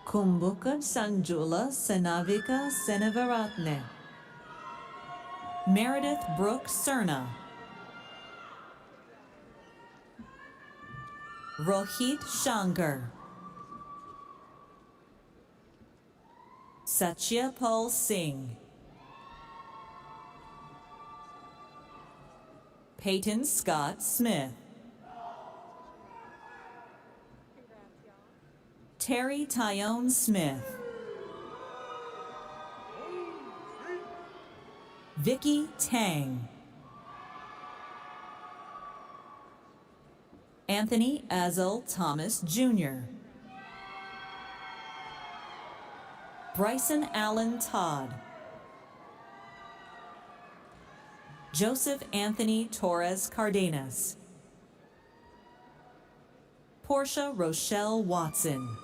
F: Kumbuka Sanjula Senavika Senevaratne, Meredith Brooke Cerna, Rohit Shankar, Satya Paul Singh, Peyton Scott Smith, Terry Tyone Smith, Vicky Tang, Anthony Azel Thomas Jr., Bryson Allen Todd, Joseph Anthony Torres Cardenas, Portia Rochelle Watson,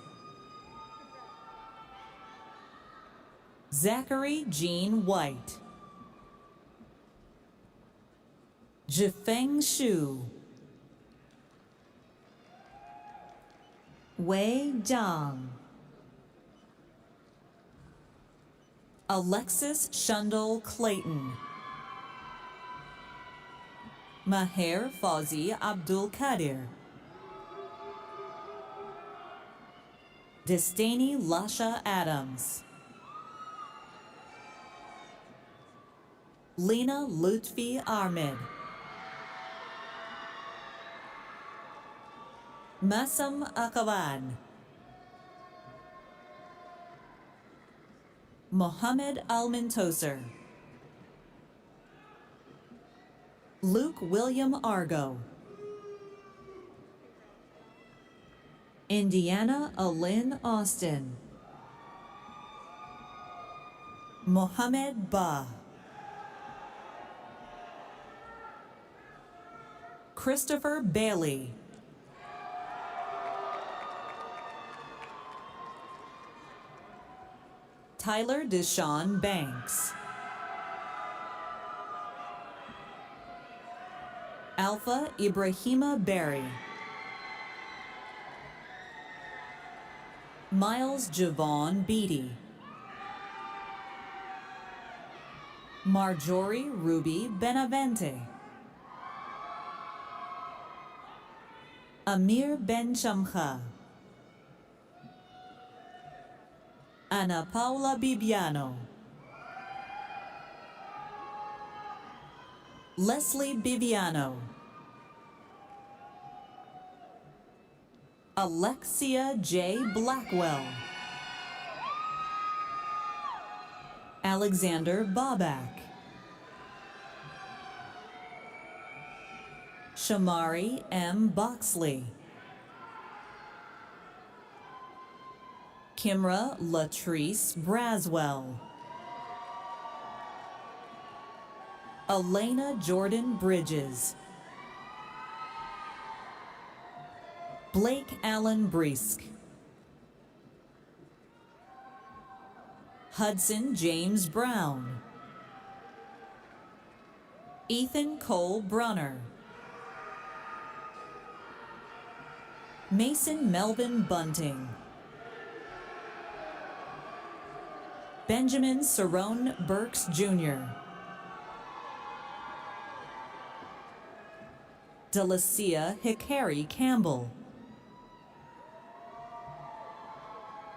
F: Zachary Jean White, Jifeng Shu, Wei Zhang, Alexis Shundle Clayton, Maher Fauzi Abdul Kadir, Destany Lasha Adams, Lena Lutfi Ahmed, Masam Akavan, Mohammed Almentoser. Luke William Argo. Indiana Alyn Austin. Mohammed Ba. Christopher Bailey. Tyler Deshawn Banks. Alpha Ibrahima Berry. Miles Javon Beatty. Marjorie Ruby Benavente. Amir Ben Shamkha. Ana Paula Bibiano. Leslie Bibiano. Alexia J. Blackwell. Alexander Bobak. Shamari M. Boxley. Kimra Latrice Braswell. Elena Jordan Bridges. Blake Allen Brisk. Hudson James Brown. Ethan Cole Brunner. Mason Melvin Bunting. Benjamin Cerrone Burks Jr. Delacia Hikari Campbell.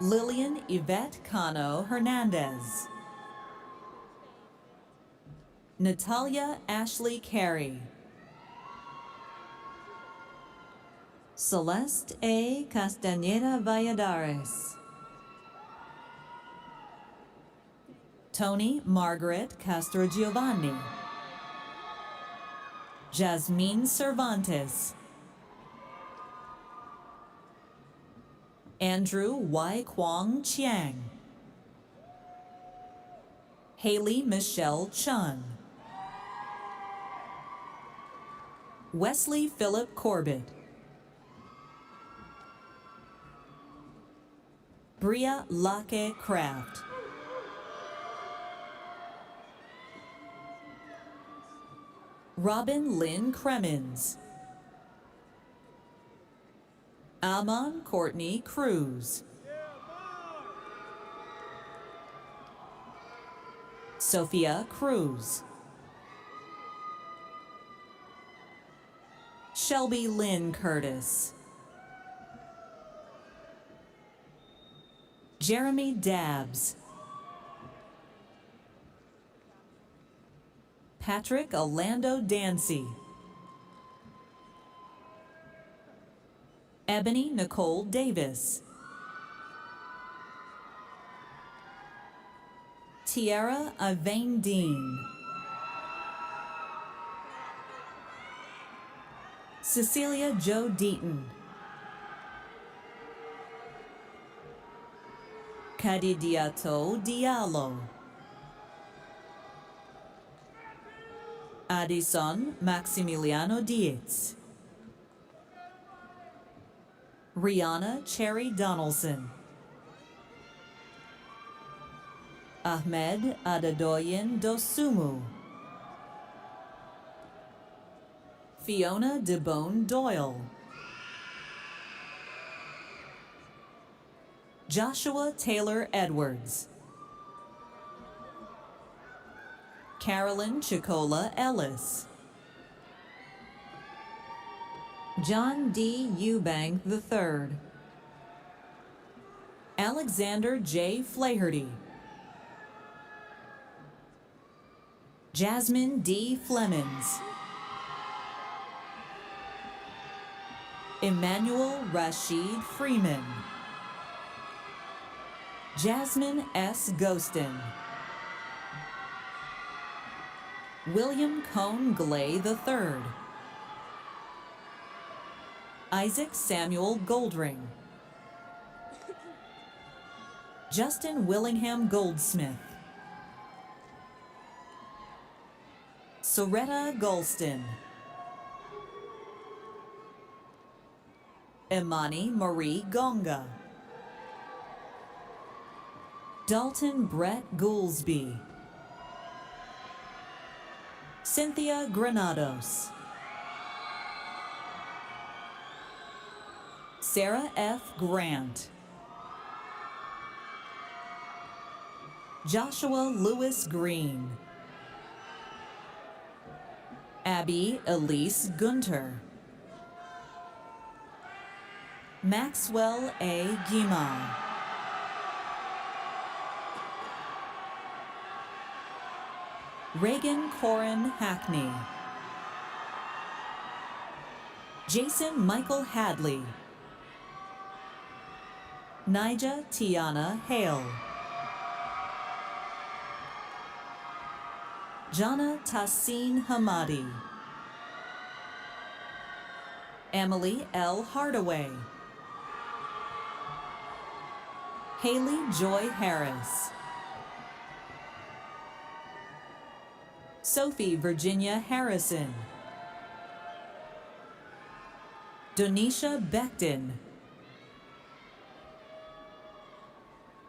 F: Lillian Yvette Cano Hernandez. Natalia Ashley Carey. Celeste A. Castañeda Valladares. Tony Margaret Castro Giovanni. Jasmine Cervantes. Andrew Y. Kwong Chiang. Haley Michelle Chun. Wesley Philip Corbett. Bria Lake Craft. Robin Lynn Cremens. Amon Courtney Cruz. Sophia Cruz. Shelby Lynn Curtis. Jeremy Dabbs. Patrick Orlando Dancy. Ebony Nicole Davis. Tiara Avane Dean. Cecilia Jo Deaton. Kadidiato Diallo. Addison Maximiliano Dietz. Rihanna Cherry Donaldson. Ahmed Adedoyin Dosumu. Fiona DeBone Doyle. Joshua Taylor Edwards. Carolyn Chicola Ellis. John D. Eubank III. Alexander J. Flaherty. Jasmine D. Flemings. Emmanuel Rashid Freeman. Jasmine S. Ghostin. William Cone Glay III. Isaac Samuel Goldring. Justin Willingham Goldsmith. Soretta Golston. Imani Marie Gonga. Dalton Brett Goolsby. Cynthia Granados. Sarah F. Grant. Joshua Lewis Green. Abby Elise Gunter. Maxwell A. Guimard. Reagan Corin Hackney. Jason Michael Hadley. Nija Tiana Hale. Jana Tassin Hamadi. Emily L. Hardaway. Haley Joy Harris. Sophie Virginia Harrison. Donisha Becton.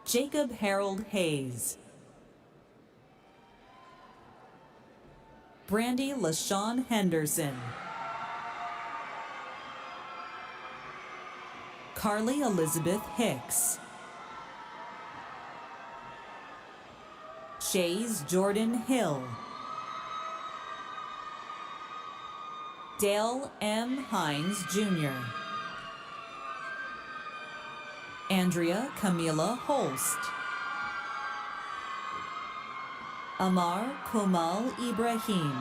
F: Jacob Harold Hayes. Brandy LaShawn Henderson. Carly Elizabeth Hicks. Shays Jordan Hill. Dale M. Hines Jr. Andrea Camila Holst. Amar Kumal Ibrahim.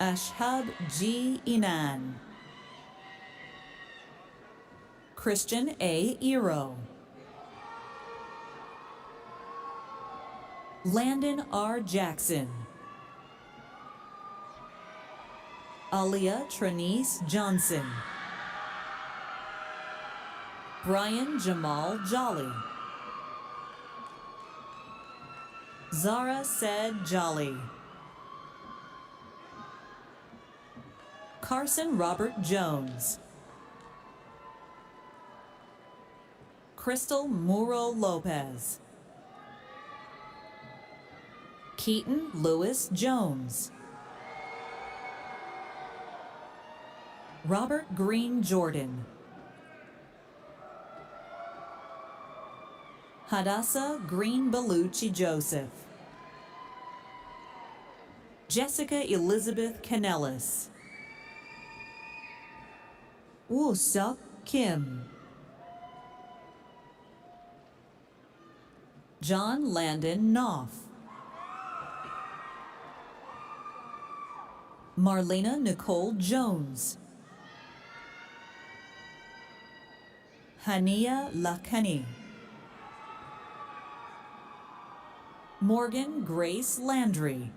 F: Ashhab G. Inan. Christian A. Ero. Landon R. Jackson. Alia Trinice Johnson. Brian Jamal Jolly. Zara Said Jolly. Carson Robert Jones. Crystal Muro Lopez. Keaton Lewis Jones. Robert Green Jordan. Hadassah Green Bellucci Joseph. Jessica Elizabeth Canellis. Woo-Suk Kim. John Landon Knopf. Marlena Nicole Jones. Hania Lakani. Morgan Grace Landry.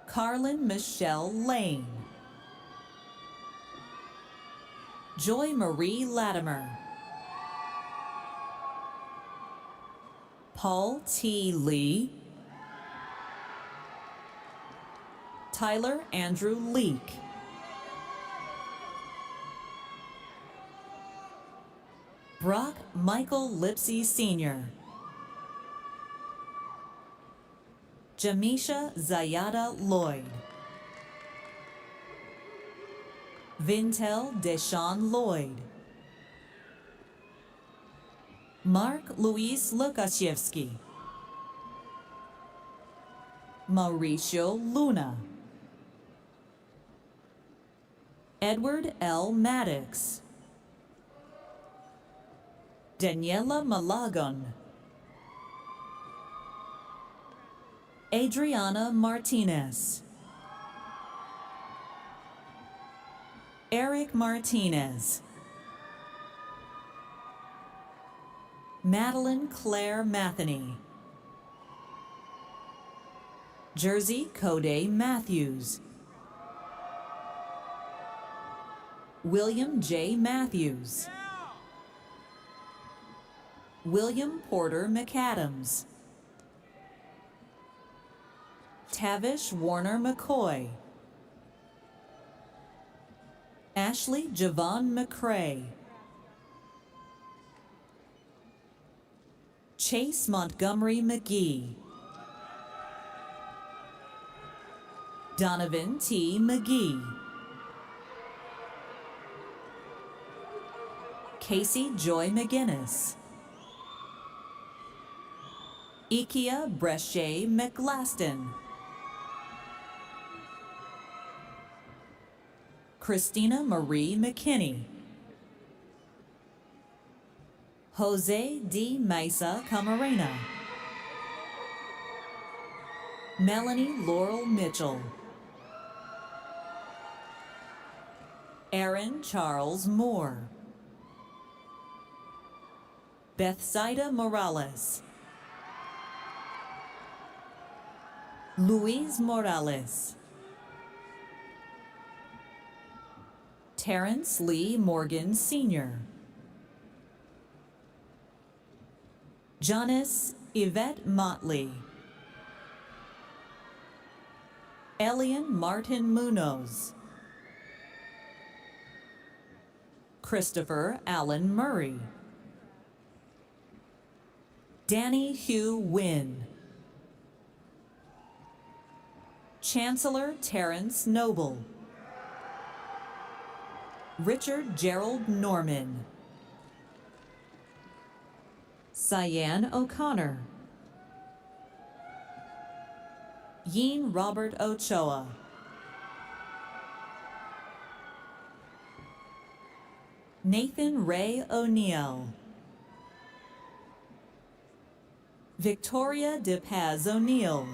F: Carlin Michelle Lane. Joy Marie Latimer. Paul T. Lee. Tyler Andrew Leake. Brock Michael Lipsy Sr. Jamisha Zayada Lloyd. Vintel Deshawn Lloyd. Mark Luis Lukashevsky. Mauricio Luna. Edward L. Maddox. Daniela Malagon. Adriana Martinez. Eric Martinez. Madeline Claire Matheny. Jersey Code Matthews. William J. Matthews. William Porter McAdams. Tavish Warner McCoy. Ashley Javon McCrae. Chase Montgomery McGee. Donovan T. McGee. Casey Joy McGinnis. Ikia Brescia McGlaston. Christina Marie McKinney. Jose D. Mesa Camarena. Melanie Laurel Mitchell. Aaron Charles Moore. Bethsaida Morales. Luis Morales. Terrence Lee Morgan Sr. Janice Yvette Motley. Elian Martin Munoz. Christopher Allen Murray. Danny Hugh Wynn. Chancellor Terrence Noble. Richard Gerald Norman. Cyan O'Connor. Yeen Robert Ochoa. Nathan Ray O'Neill. Victoria De Paz O'Neill.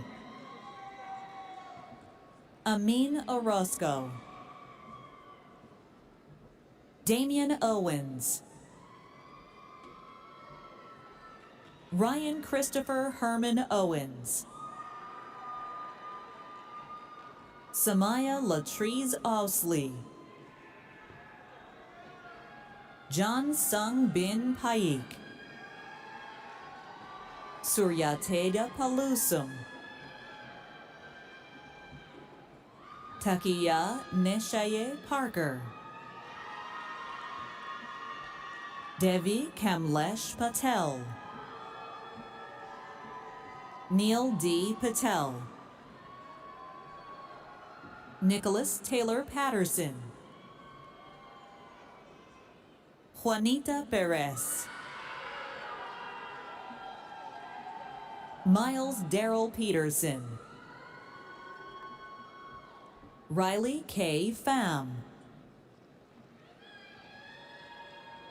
F: Amin Orozco. Damian Owens. Ryan Christopher Herman Owens. Samaya Latrice Ousley. John Sung Bin Paik. Suryateda Palusum. Takiya Neshaye Parker. Devi Kamlesh Patel. Neil D. Patel. Nicholas Taylor Patterson. Juanita Perez. Miles Darrell Peterson. Riley K. Pham.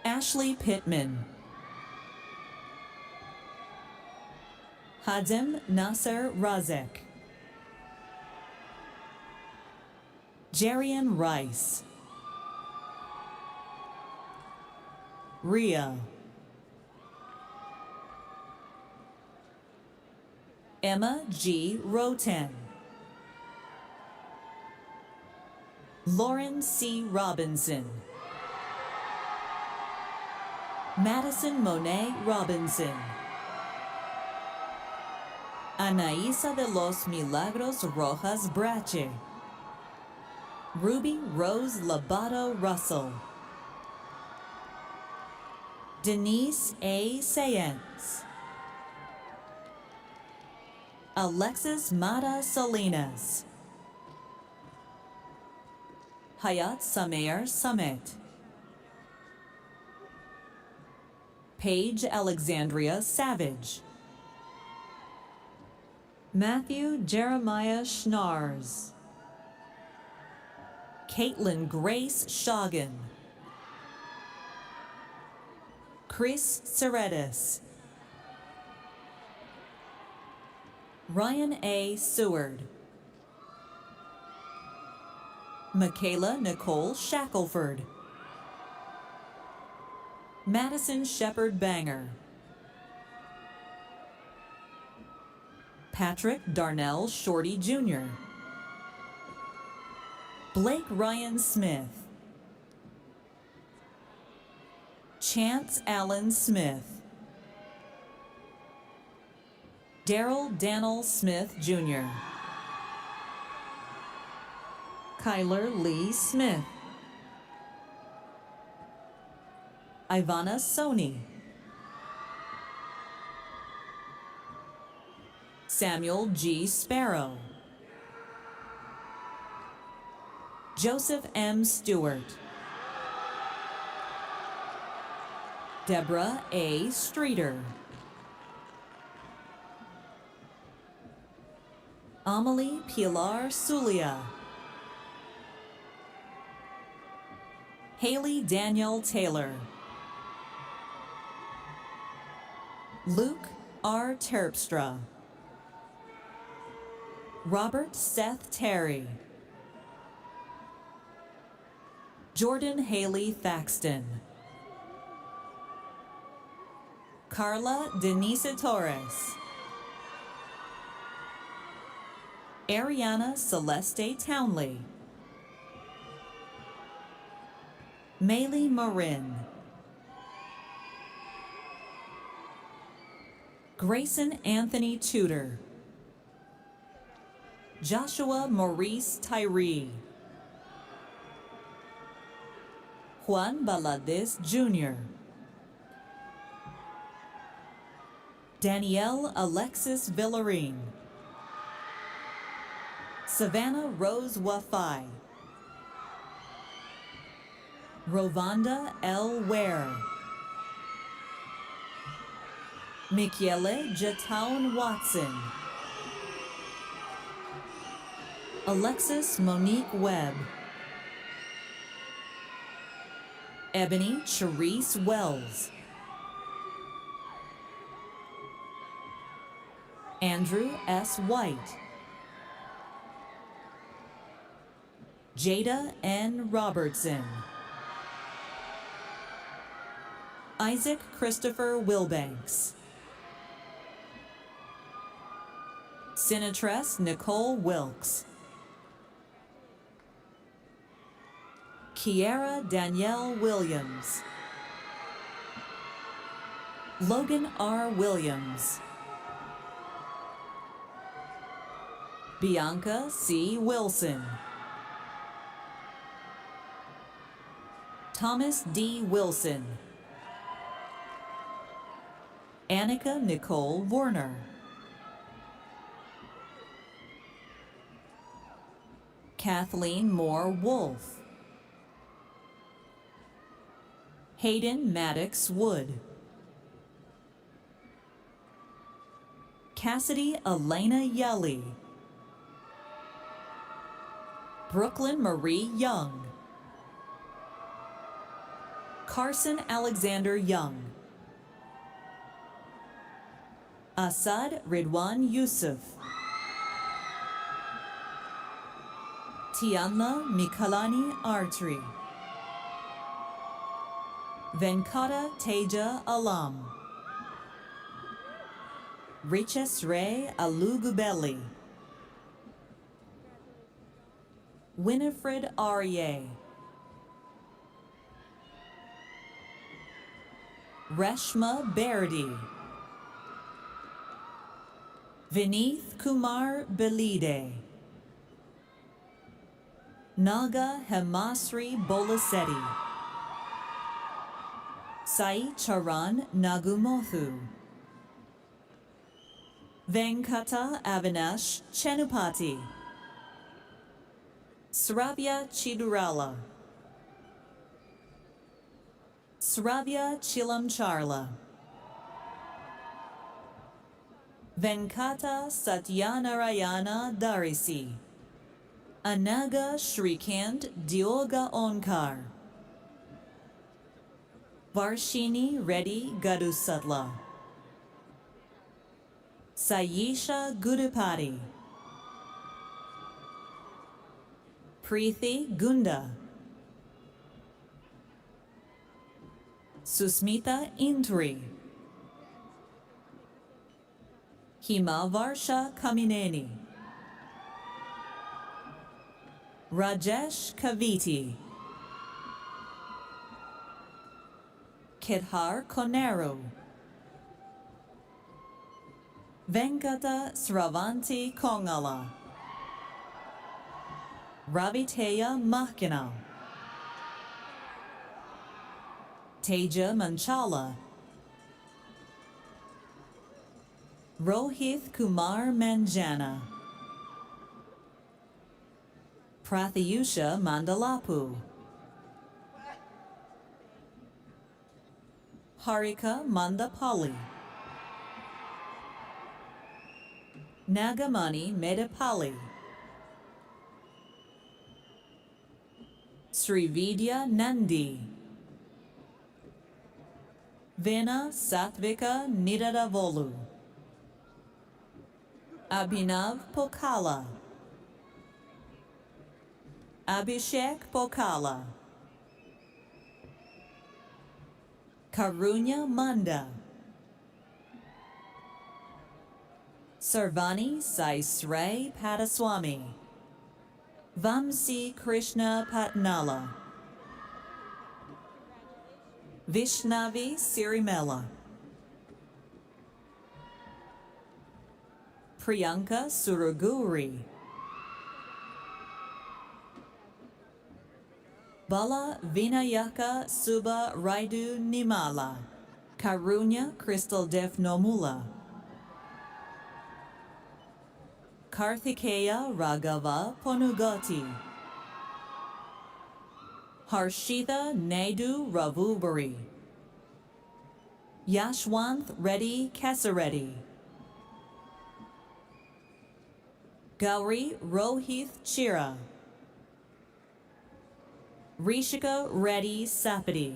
F: Ashley Pittman. Hadem Nasser Razek. Jerian Rice. Ria. Emma G. Roten. Lauren C. Robinson. Madison Monet Robinson. Anaísa de los Milagros Rojas Brache. Ruby Rose Labato Russell. Denise A. Sayens. Alexis Mata Salinas. Hayat Samer Summit. Paige Alexandria Savage. Matthew Jeremiah Schnars. Caitlin Grace Schagen. Chris Seredis. Ryan A. Seward. Michaela Nicole Shackelford. Madison Shepard Banger. Patrick Darnell Shorty Jr. Blake Ryan Smith. Chance Allen Smith. Daryl Dannell Smith Jr. Kyler Lee Smith. Ivana Soni. Samuel G. Sparrow. Joseph M. Stewart. Deborah A. Streeter. Amelie Pilar Sulia. Haley Danielle Taylor. Luke R. Terpstra. Robert Seth Terry. Jordan Haley Thaxton. Carla Denise Torres. Ariana Celeste Townley. Maylee Marin. Grayson Anthony Tudor. Joshua Maurice Tyree. Juan Balades Jr. Danielle Alexis Villarine. Savannah Rose Wafai. Rovonda L. Ware. Michele Jatown Watson. Alexis Monique Webb. Ebony Charisse Wells. Andrew S. White. Jada N. Robertson. Isaac Christopher Wilbanks. Senatress Nicole Wilkes. Kiara Danielle Williams. Logan R. Williams. Bianca C. Wilson. Thomas D. Wilson. Annika Nicole Warner. Kathleen Moore Wolf. Hayden Maddox Wood. Cassidy Elena Yelly. Brooklyn Marie Young. Carson Alexander Young. Asad Ridwan Yusuf. Tianla Mikalani Artri. Venkata Teja Alam. Riches Ray Alugubeli. Winifred Aryeh. Reshma Berdi. Vineeth Kumar Belide. Naga Hemasri Bolasetti. Sai Charan Nagumothu. Venkata Avinash Chenupati. Sravya Chidurala. Sravya Chilamcharla. Venkata Satyanarayana Darisi. Anaga Shrikant Dioga Onkar. Varshini Reddy Gadusatla. Sayisha Gudipati. Preethi Gunda, Susmita Intri, Himavarsha Kamineni, Rajesh Kaviti, Kedhar Koneru, Venkata Sravanti Kongala, Raviteya Mahkina, Teja Manchala, Rohith Kumar Manjana, Pratyusha Mandalapu, Harika Mandapali, Nagamani Medapali, Srividya Nandi, Vena Satvika Nidadavolu, Abhinav Pokala, Abhishek Pokala, Karunya Manda, Sarvani Saisray Padaswamy, Vamsi Krishna Patnala, Vishnavi Sirimela, Priyanka Suraguri, Bala Vinayaka Suba Raidu Nimala, Karunya Crystal Def Nomula, Karthikeya Raghava Ponugati, Harshitha Naidu Ravubari, Yashwanth Reddy Kesareddy, Gauri Rohith Chira, Rishika Reddy Sapadi,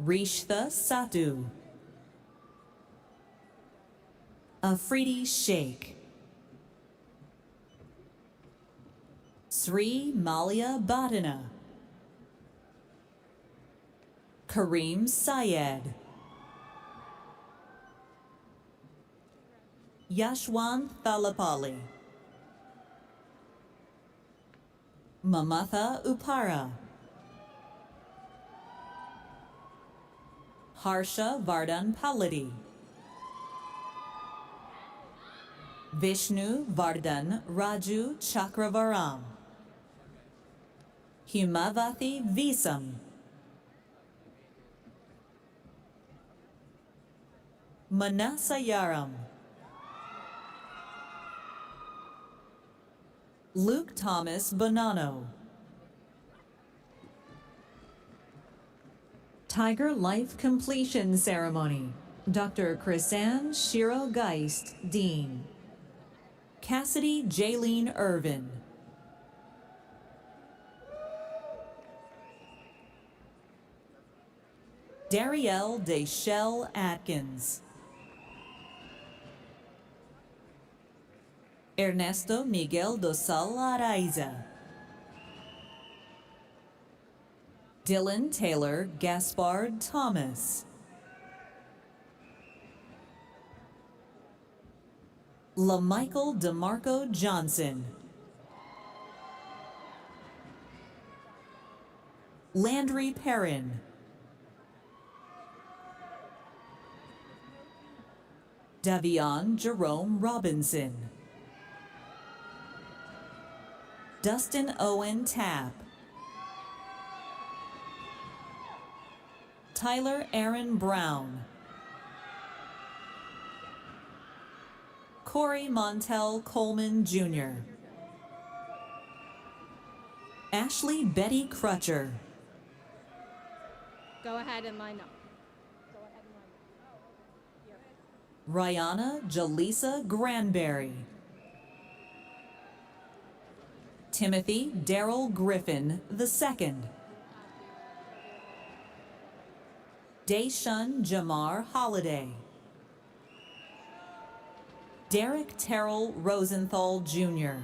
F: Rishtha Satu, Afridi Sheikh, Sri Malia Badana, Kareem Syed, Yashwant Thalapali, Mamatha Upara, Harsha Vardhan Paladi, Vishnu Vardhan Raju Chakravaram, Himavathi Visam, Manasayaram, Luke Thomas Bonanno, Tiger Life Completion Ceremony, Dr. Chrisanne Shiro Geist, Dean, Cassidy Jaylene Irvin, Darielle Deshelle Atkins, Ernesto Miguel Dosal Araiza, Dylan Taylor Gaspard Thomas, LaMichael DeMarco Johnson, Landry Perrin, Davion Jerome Robinson, Dustin Owen Tapp, Tyler Aaron Brown, Corey Montel Coleman Jr., Ashley Betty Crutcher,
L: Go ahead and line up.
F: Rihanna Jaleesa Granberry, Timothy Darrell Griffin II, Dayshun Jamar Holiday, Derek Terrell Rosenthal Jr.,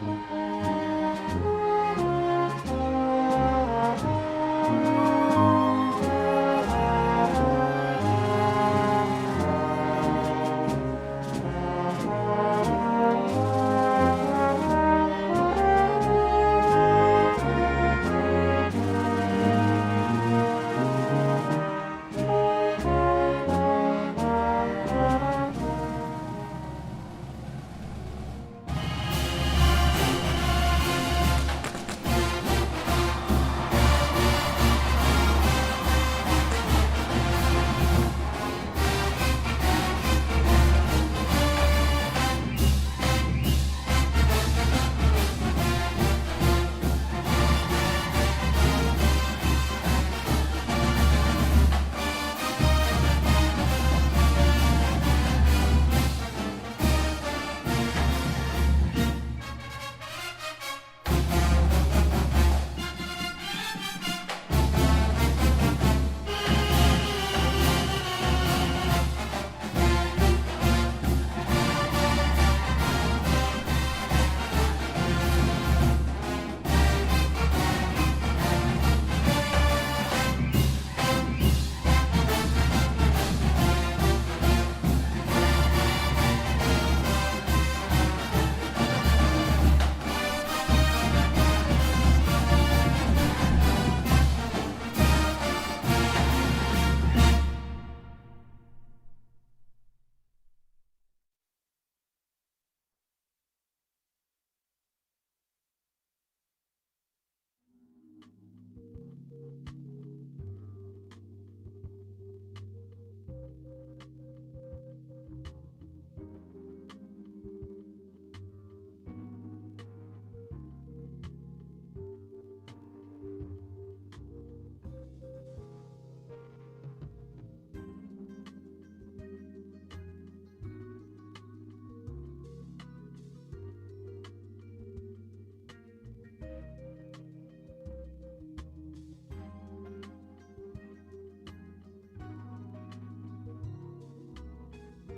B: with me.